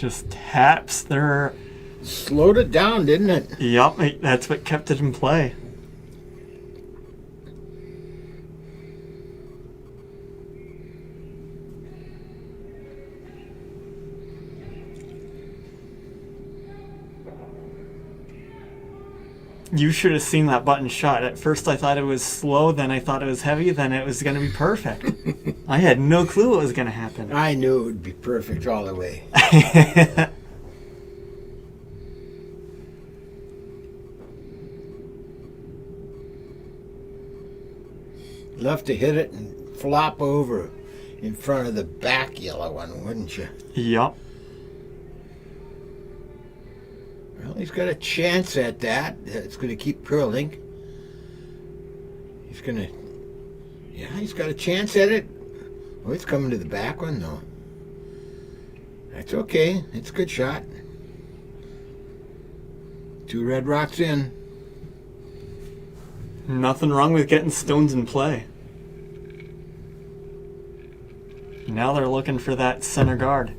Just taps their... Slowed it down, didn't it? Yup, that's what kept it in play. You should have seen that button shot. At first I thought it was slow, then I thought it was heavy, then it was going to be perfect. I had no clue what was going to happen. I knew it would be perfect all the way. Love to hit it and flop over in front of the back yellow one, wouldn't you? Yup. Well, he's got a chance at that. It's going to keep curling. He's going to... Yeah, he's got a chance at it. Oh, it's coming to the back one, though. That's okay. It's a good shot. 2 red rocks in. Nothing wrong with getting stones in play. Now they're looking for that center guard.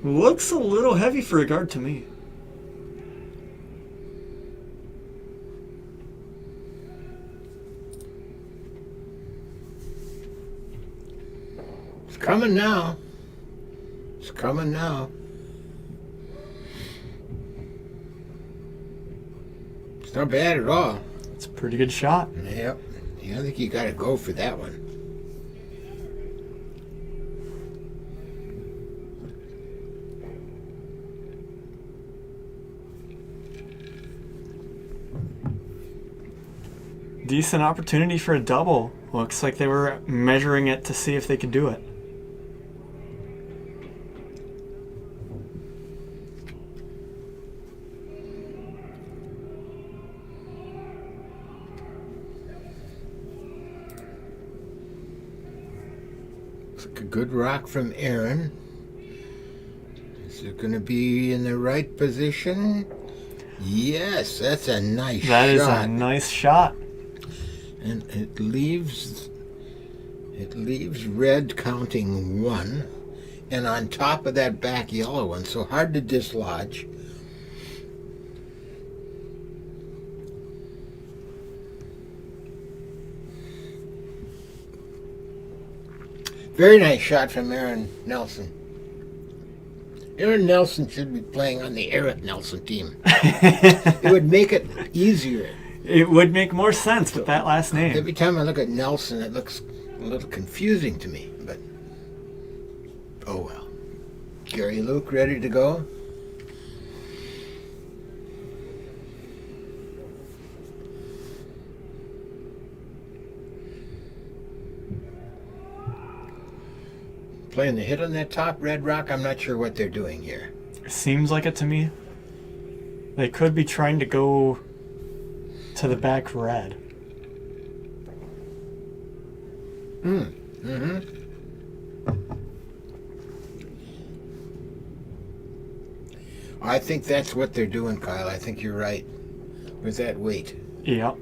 Looks a little heavy for a guard to me. It's coming now. It's coming now. It's not bad at all. It's a pretty good shot. Yep. Yeah, I think you got to go for that one. Decent opportunity for a double. Looks like they were measuring it to see if they could do it. Looks like a good rock from Aaron. Is it going to be in the right position? Yes, that's a nice shot. That is a nice shot. And it leaves red counting 1, and on top of that back yellow one, so hard to dislodge. Very nice shot from Aaron Nelson. Aaron Nelson should be playing on the Eric Nelson team. It would make it easier. It would make more sense with that last name. Every time I look at Nelson, it looks a little confusing to me, but oh well. Gary Luke ready to go? Playing the hit on that top red rock, I'm not sure what they're doing here. Seems like it to me. They could be trying to go to the back red. I think that's what they're doing, Kyle. I think you're right with that weight. Yep.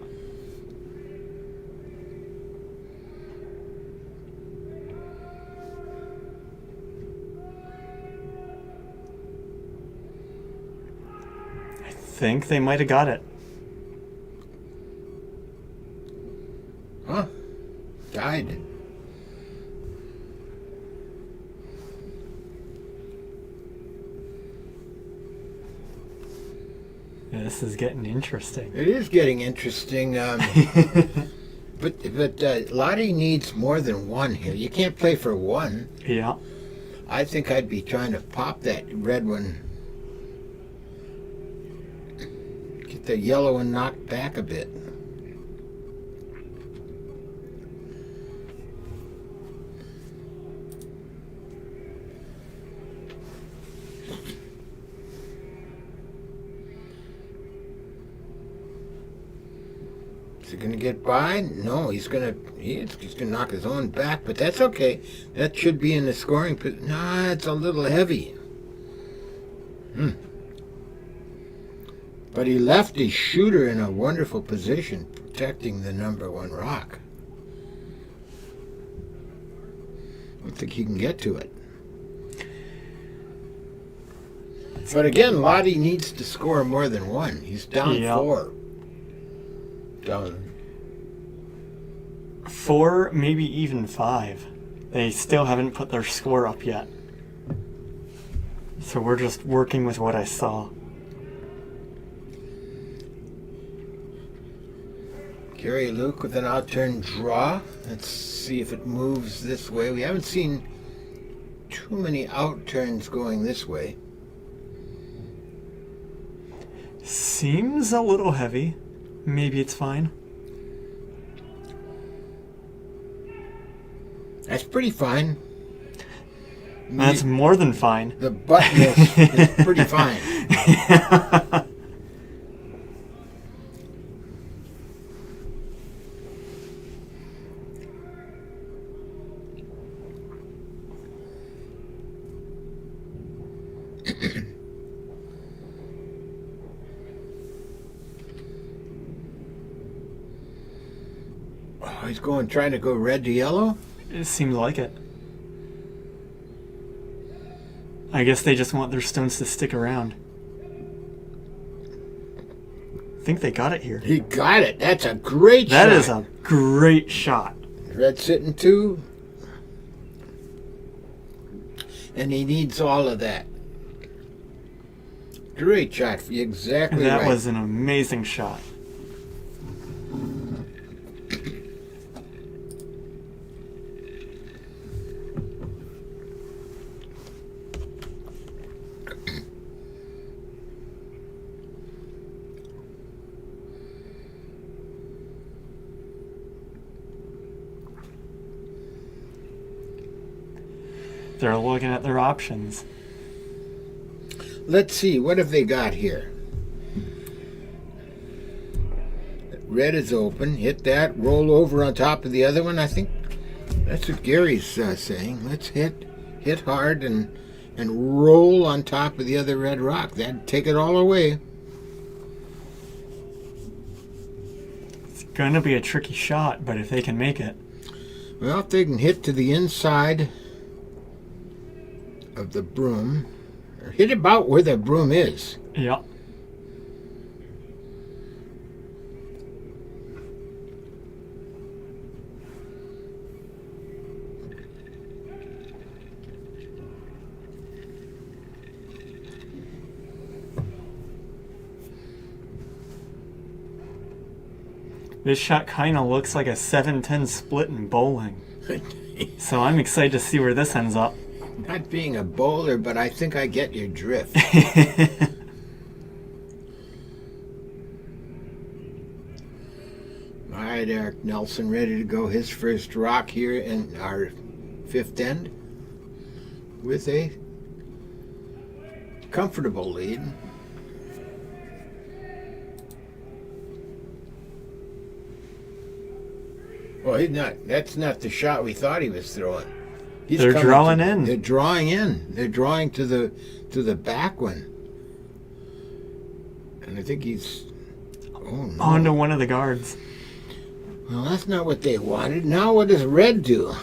I think they might have got it. Huh? Died. This is getting interesting. It is getting interesting. But Lahti needs more than 1 here. You can't play for 1. Yeah. I think I'd be trying to pop that red one. Get the yellow one knocked back a bit. Is he going to get by? No, he's going to knock his own back, but that's okay. That should be in the scoring. Nah, it's a little heavy. But he left his shooter in a wonderful position, protecting the number one rock. I don't think he can get to it. But again, Lahti needs to score more than one. He's down 4. Down 4, maybe even 5. They still haven't put their score up yet. So we're just working with what I saw. Gary Luke with an out-turn draw. Let's see if it moves this way. We haven't seen too many out-turns going this way. Seems a little heavy. Maybe it's fine. That's pretty fine. That's more than fine. The button is pretty fine. Oh, he's trying to go red to yellow? It seems like it. I guess they just want their stones to stick around. I think they got it here. He got it. That's a great shot. That is a great shot. Red sitting 2. And he needs all of that. Great shot. Exactly right. That was an amazing shot. They're looking at their options. Let's see. What have they got here? Red is open. Hit that. Roll over on top of the other one. I think that's what Gary's saying. Let's hit hard and roll on top of the other red rock. That'd take it all away. It's going to be a tricky shot, but if they can make it. Well, if they can hit to the inside of the broom, or hit about where the broom is. Yeah. This shot kind of looks like a 7-10 split in bowling. So I'm excited to see where this ends up. Not being a bowler, but I think I get your drift. All right, Eric Nelson ready to go his first rock here in our 5th end with a comfortable lead. Well, that's not the shot we thought he was throwing. They're drawing in. They're drawing in. They're drawing to the back one. And I think he's onto one of the guards. Well, that's not what they wanted. Now what does red do?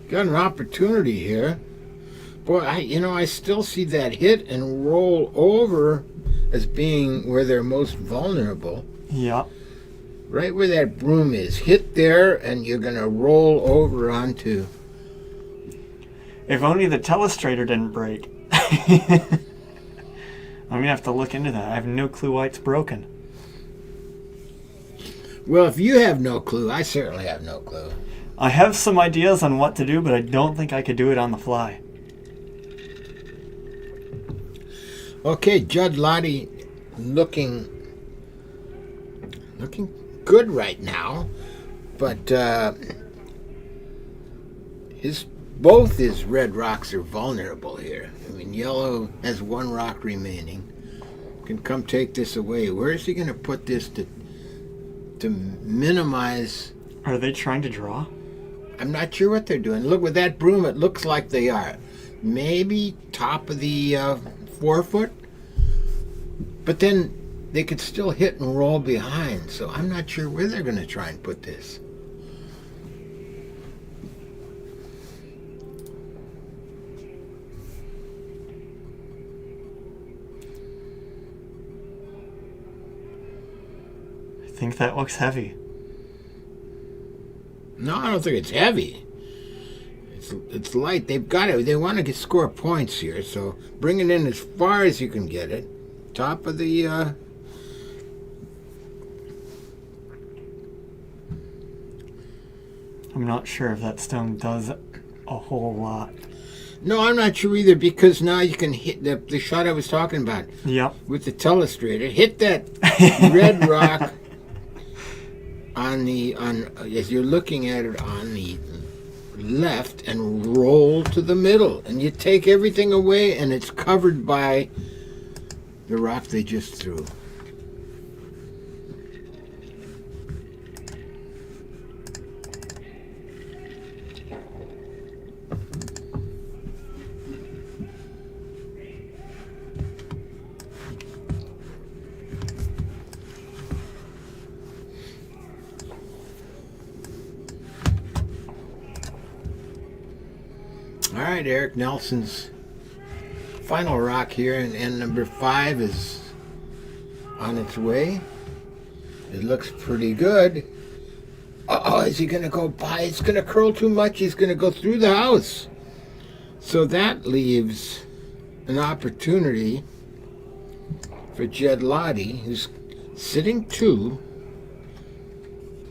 Got an opportunity here. Boy, I still see that hit and roll over as being where they're most vulnerable. Yeah. Right where that broom is. Hit there, and you're going to roll over onto... If only the telestrator didn't break. I'm going to have to look into that. I have no clue why it's broken. Well, if you have no clue, I certainly have no clue. I have some ideas on what to do, but I don't think I could do it on the fly. Okay, Judd Lahti looking good right now, but both his red rocks are vulnerable here. I mean, yellow has 1 rock remaining. can come take this away. Where is he going to put this to minimize? Are they trying to draw? I'm not sure what they're doing. Look, with that broom, it looks like they are. Maybe top of the forefoot, but then they could still hit and roll behind. So I'm not sure where they're going to try and put this. I think that looks heavy. No, I don't think it's heavy. It's light. They've got it. They want to score points here, so bring it in as far as you can get it. Top of the. I'm not sure if that stone does a whole lot. No, I'm not sure either, because now you can hit the shot I was talking about. Yep. With the telestrator, hit that red rock as you're looking at it on the left and roll to the middle, and you take everything away and it's covered by the rock they just threw. All right, Eric Nelson's final rock here, and end number 5 is on its way. It looks pretty good. Uh-oh, is he going to go by? It's going to curl too much. He's going to go through the house. So that leaves an opportunity for Jed Lahti, who's sitting 2.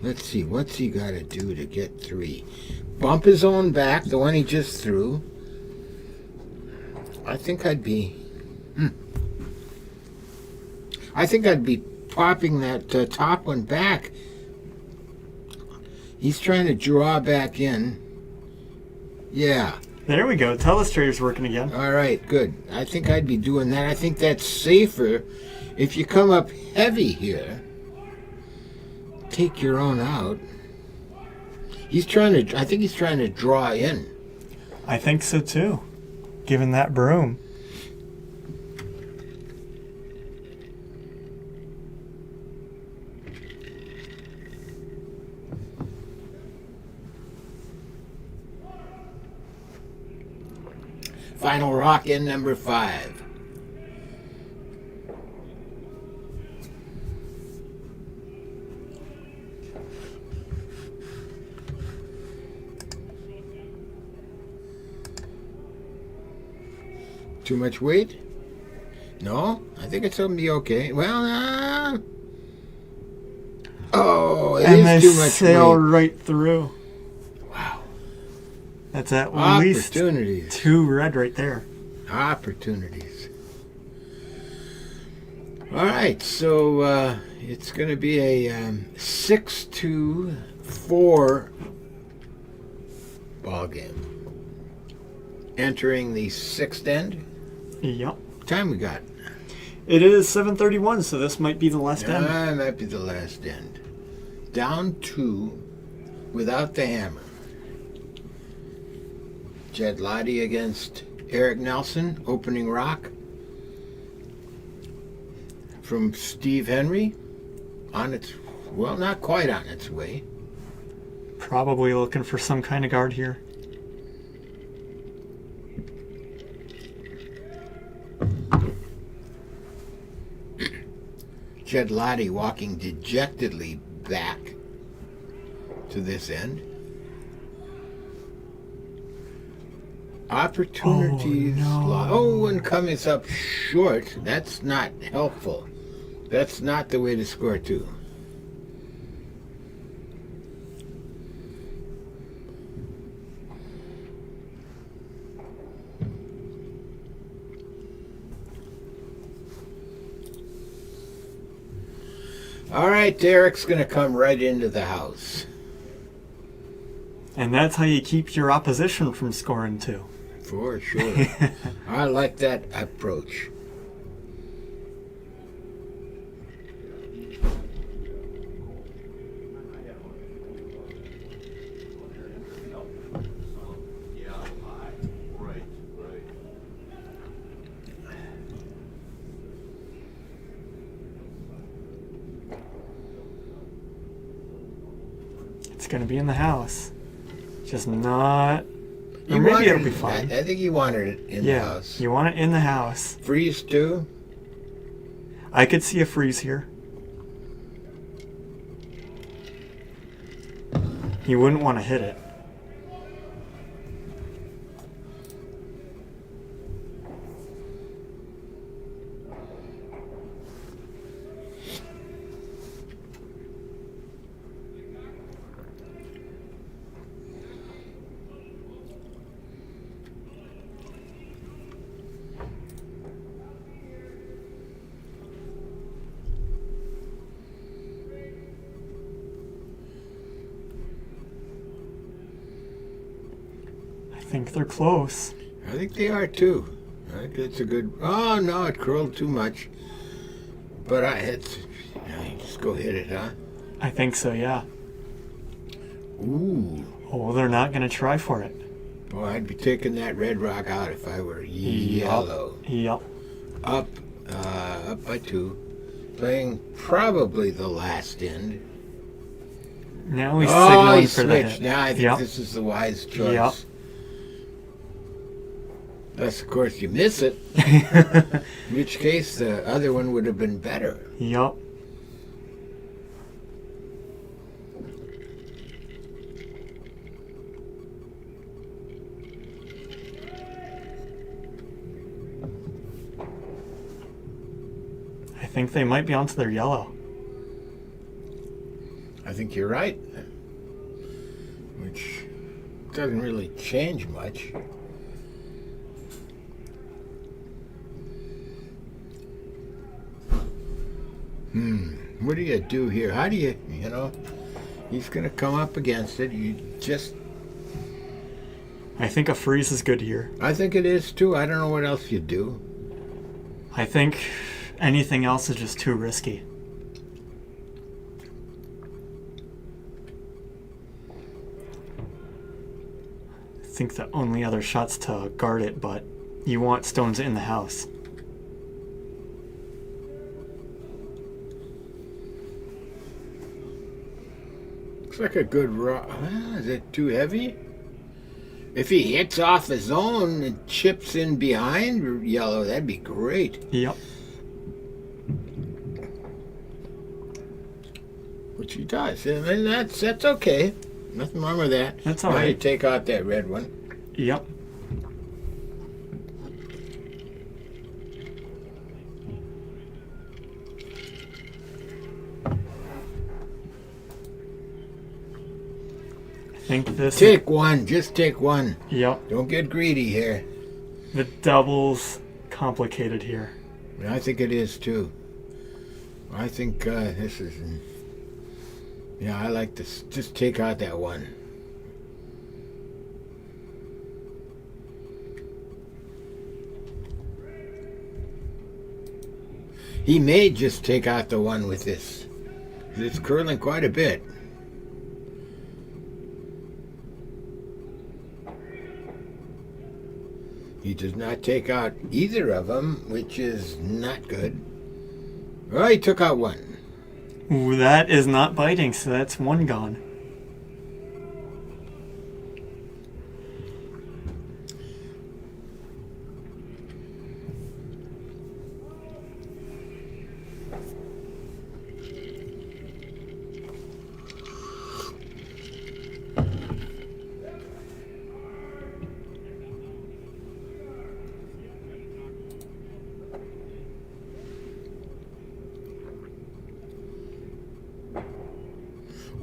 Let's see, what's he got to do to get 3? Bump his own back, the one he just threw. I think I'd be popping that top one back. He's trying to draw back in. Yeah. There we go. Telestrator's working again. All right, good. I think I'd be doing that. I think that's safer. If you come up heavy here, take your own out. I think he's trying to draw in. I think so too, given that broom. Final rock in number 5. Too much weight? No, I think it's going to be okay. Well, oh, it and is they too much sail weight. right through. Wow. That's at least Opportunities. 2 red right there. Opportunities. All right, so it's going to be a 6-4 ball game. Entering the 6th end. Yep. Time we got? It is 7:31, so this might be the last end. Might be the last end. Down 2 without the hammer. Jed Lahti against Eric Nelson, opening rock. From Steve Henry, not quite on its way. Probably looking for some kind of guard here. Jed Lahti walking dejectedly back to this end. Opportunities. One coming up short. That's not helpful. That's not the way to score 2. All right, Derek's going to come right into the house. And that's how you keep your opposition from scoring 2. For sure. I like that approach. It's going to be in the house. Just not... Or You maybe wanted it'll be it- fine. I think you wanted it in the Yeah, house. you want it in the house. Freeze too? I could see a freeze here. You wouldn't want to hit it. I think they're close. I think they are too. I think it's a good. Oh no, it curled too much. But just go hit it, huh? I think so, yeah. Ooh. Oh, they're not going to try for it. Boy, I'd be taking that red rock out if I were yellow. Yep. Up by 2. Playing probably the last end. Now he's Oh, signaling he for the switched. hit. Now I think Yep. this is the wise choice. Yep. Unless, of course, you miss it. In which case, the other one would have been better. Yup. I think they might be onto their yellow. I think you're right. Which doesn't really change much. What do you do here? How do you know, he's going to come up against it. You just, I think a freeze is good here. I think it is too. I don't know what else you do. I think anything else is just too risky. I think the only other shot's to guard it, but you want stones in the house. Looks like a good rock. Is it too heavy? If he hits off his own and chips in behind yellow, that'd be great. Yep. Which he does. And that's okay. Nothing wrong with that. That's all now you right. take out that red one. Yep. I think this. Take one. Just take one. Yep. Don't get greedy here. The double's complicated here. I think it is too. I think this is. Yeah, I like this. Just take out that one. He may just take out the one with this. It's curling quite a bit. He does not take out either of them, which is not good. Well, he took out one. Ooh, that is not biting, so that's one gone.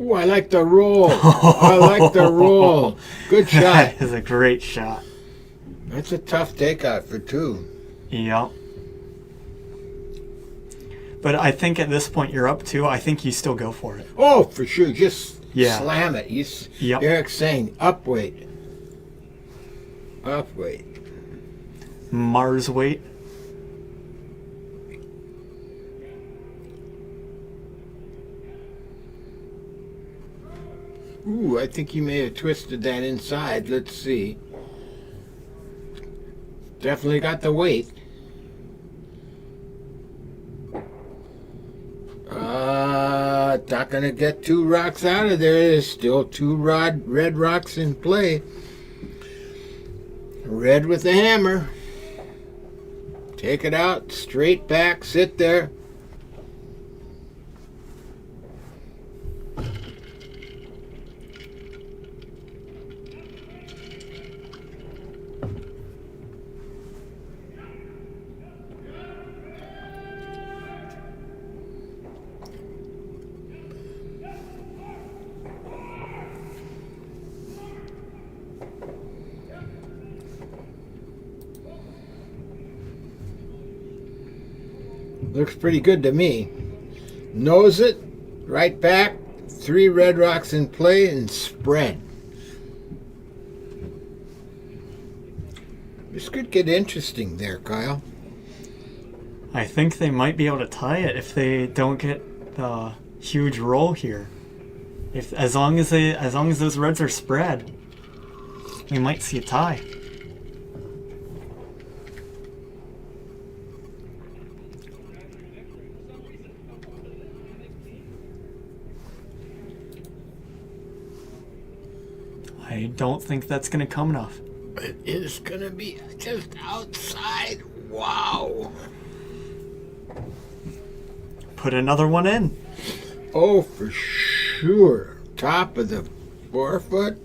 Ooh, I like the roll. I like the roll. Good shot. That is a great shot. That's a tough takeout for 2. Yep. But I think at this point you're up 2. I think you still go for it. Oh, for sure. Just Yeah. slam it. Yep. Eric's saying up weight. Up weight. Mars weight. Ooh, I think you may have twisted that inside. Let's see. Definitely got the weight. not going to get 2 rocks out of there. There's still 2 red rocks in play. Red with the hammer. Take it out, straight back, sit there. Looks pretty good to me. Nose it, right back, 3 red rocks in play, and spread. This could get interesting there, Kyle. I think they might be able to tie it if they don't get the huge roll here. If as long as those reds are spread, we might see a tie. I don't think that's going to come enough. It is going to be just outside. Wow. Put another one in. Oh, for sure. Top of the 4-foot.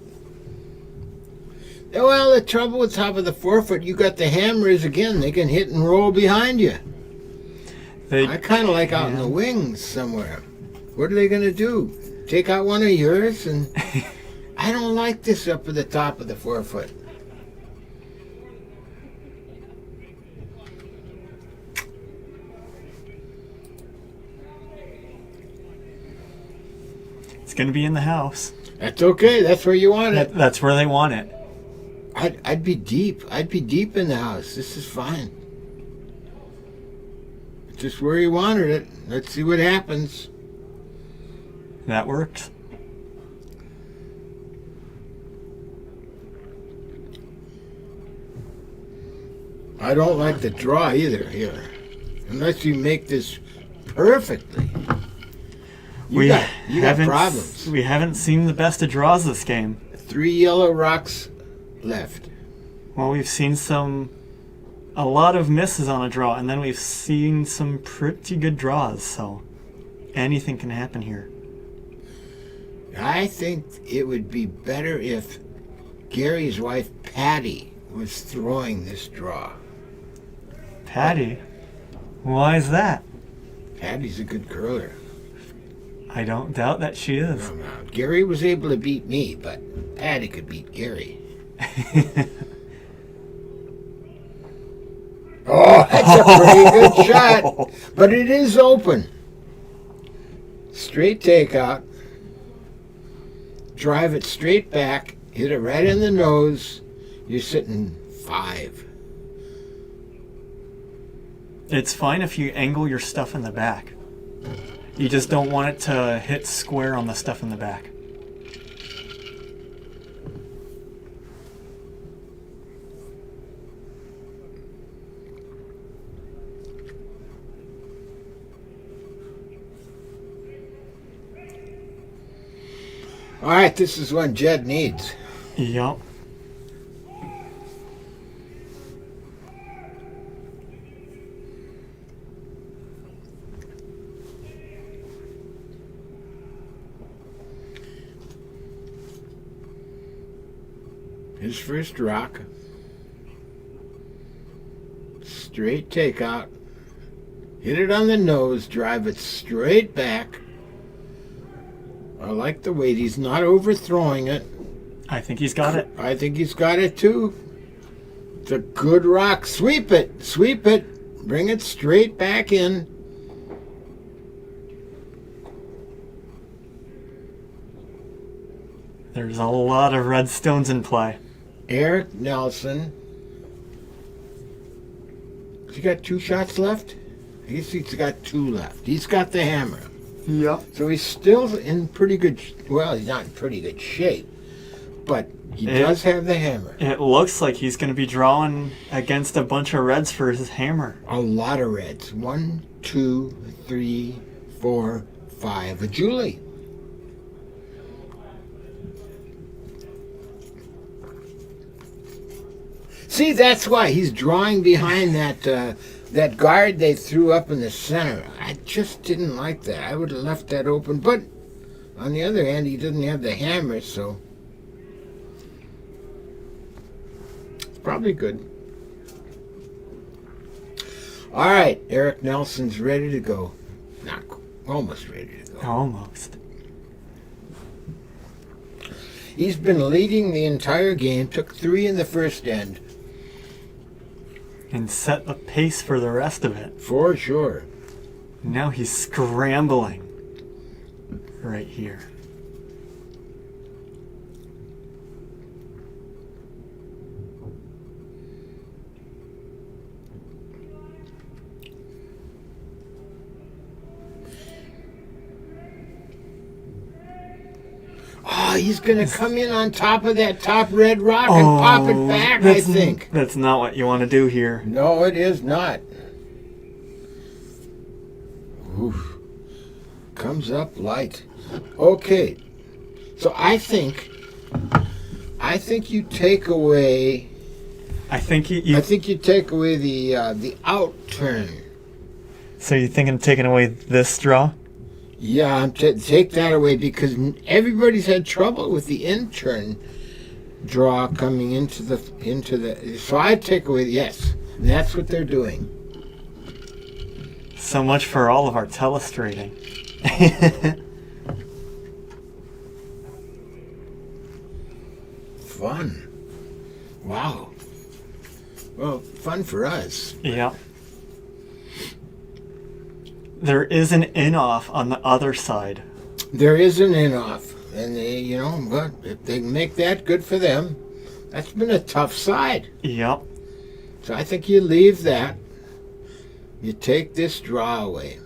Well, the trouble with top of the 4-foot, you got the hammers again. They can hit and roll behind you. I kind of like out in the wings somewhere. What are they going to do? Take out one of yours? And I don't like this up at the top of the 4-foot. It's going to be in the house. That's okay. That's where you want it. That's where they want it. I'd be deep. I'd be deep in the house. This is fine. Just where you wanted it. Let's see what happens. That works. I don't like the draw either here. Unless you make this perfectly. You got problems. We haven't seen the best of draws this game. 3 yellow rocks left. Well, we've seen a lot of misses on a draw, and then we've seen some pretty good draws, so anything can happen here. I think it would be better if Gary's wife, Patty, was throwing this draw. Patty? Why is that? Patty's a good curler. I don't doubt that she is. No. Gary was able to beat me, but Patty could beat Gary. Oh, that's a pretty good shot. But it is open. Straight takeout. Drive it straight back. Hit it right in the nose. You're sitting 5. It's fine if you angle your stuff in the back. You just don't want it to hit square on the stuff in the back. All right, this is what Jed needs. Yup. His first rock. Straight takeout. Hit it on the nose, drive it straight back. I like the weight. He's not overthrowing it. I think he's got it. I think he's got it too. It's a good rock. Sweep it. Sweep it. Bring it straight back in. There's a lot of red stones in play. Eric Nelson. Has he got 2 shots left? I guess he's got 2 left. He's got the hammer. Yep. So he's still in pretty good, well, he's not in pretty good shape, but he does have the hammer. It looks like he's going to be drawing against a bunch of reds for his hammer. A lot of reds. 1, 2, 3, 4, 5 of Julie. See, that's why he's drawing behind that guard they threw up in the center. I just didn't like that. I would have left that open, but on the other hand, he doesn't have the hammer, so it's probably good. All right, Eric Nelson's ready to go. Not almost ready to go. Almost. He's been leading the entire game. Took 3 in the first end. And set the pace for the rest of it. For sure. Now he's scrambling right here. Oh, he's going to come in on top of that top red rock and pop it back, I think. That's not what you want to do here. No, it is not. Oof. Comes up light. Okay. So I think you take away. I think you take away the out turn. So you're thinking of taking away this draw? Yeah, take that away because everybody's had trouble with the in turn draw coming into the. So I take away yes. That's what they're doing. So much for all of our telestrating. Fun. Wow. Well, fun for us. Yeah. There is an in-off on the other side. There is an in-off. And they, but if they can make that, good for them. That's been a tough side. Yep. So I think you leave that. You take this draw away.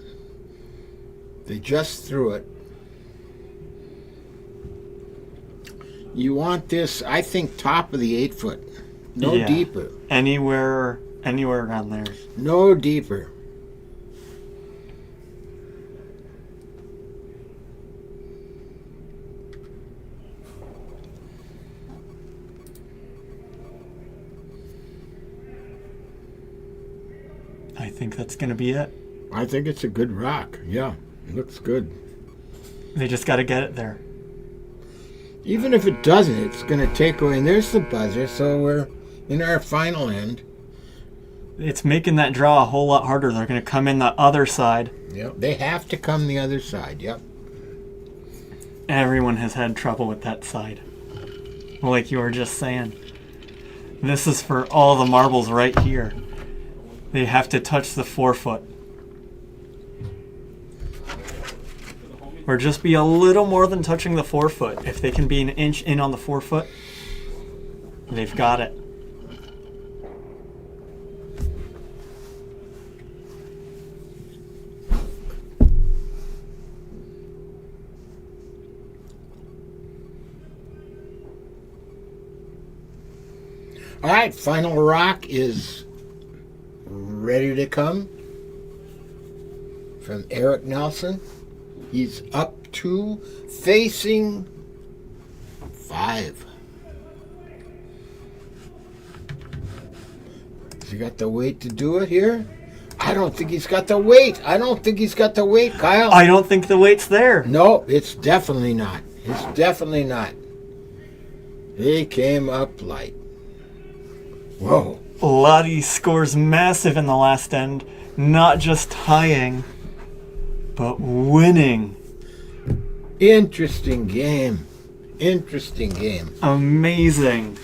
They just threw it. You want this, I think, top of the 8 foot. No deeper. Anywhere around there. No deeper. I think that's going to be it. I think it's a good rock. Yeah, it looks good. They just got to get it there. Even if it doesn't, it's going to take away. And there's the buzzer, so we're in our final end. It's making that draw a whole lot harder. They're going to come in the other side. Yep, they have to come the other side. Yep. Everyone has had trouble with that side. Like you were just saying. This is for all the marbles right here. They have to touch the 4 foot. Or just be a little more than touching the 4 foot. If they can be an inch in on the 4 foot, they've got it. All right, final rock is ready to come from Eric Nelson. He's up 2, facing 5. Has he got the weight to do it here? I don't think he's got the weight. Kyle. I don't think the weight's there. No, it's definitely not. He came up light. Whoa. Lahti scores massive in the last end, not just tying, but winning. Interesting game. Amazing.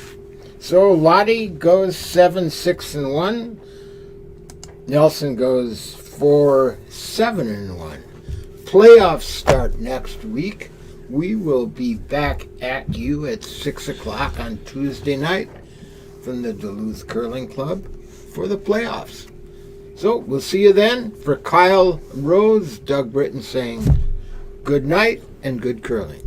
So Lahti goes 7-6-1. Nelson goes 4-7-1. Playoffs start next week. We will be back at you at 6 o'clock on Tuesday night from the Duluth Curling Club for the playoffs. So we'll see you then. For Kyle Rose, Doug Britton saying good night and good curling.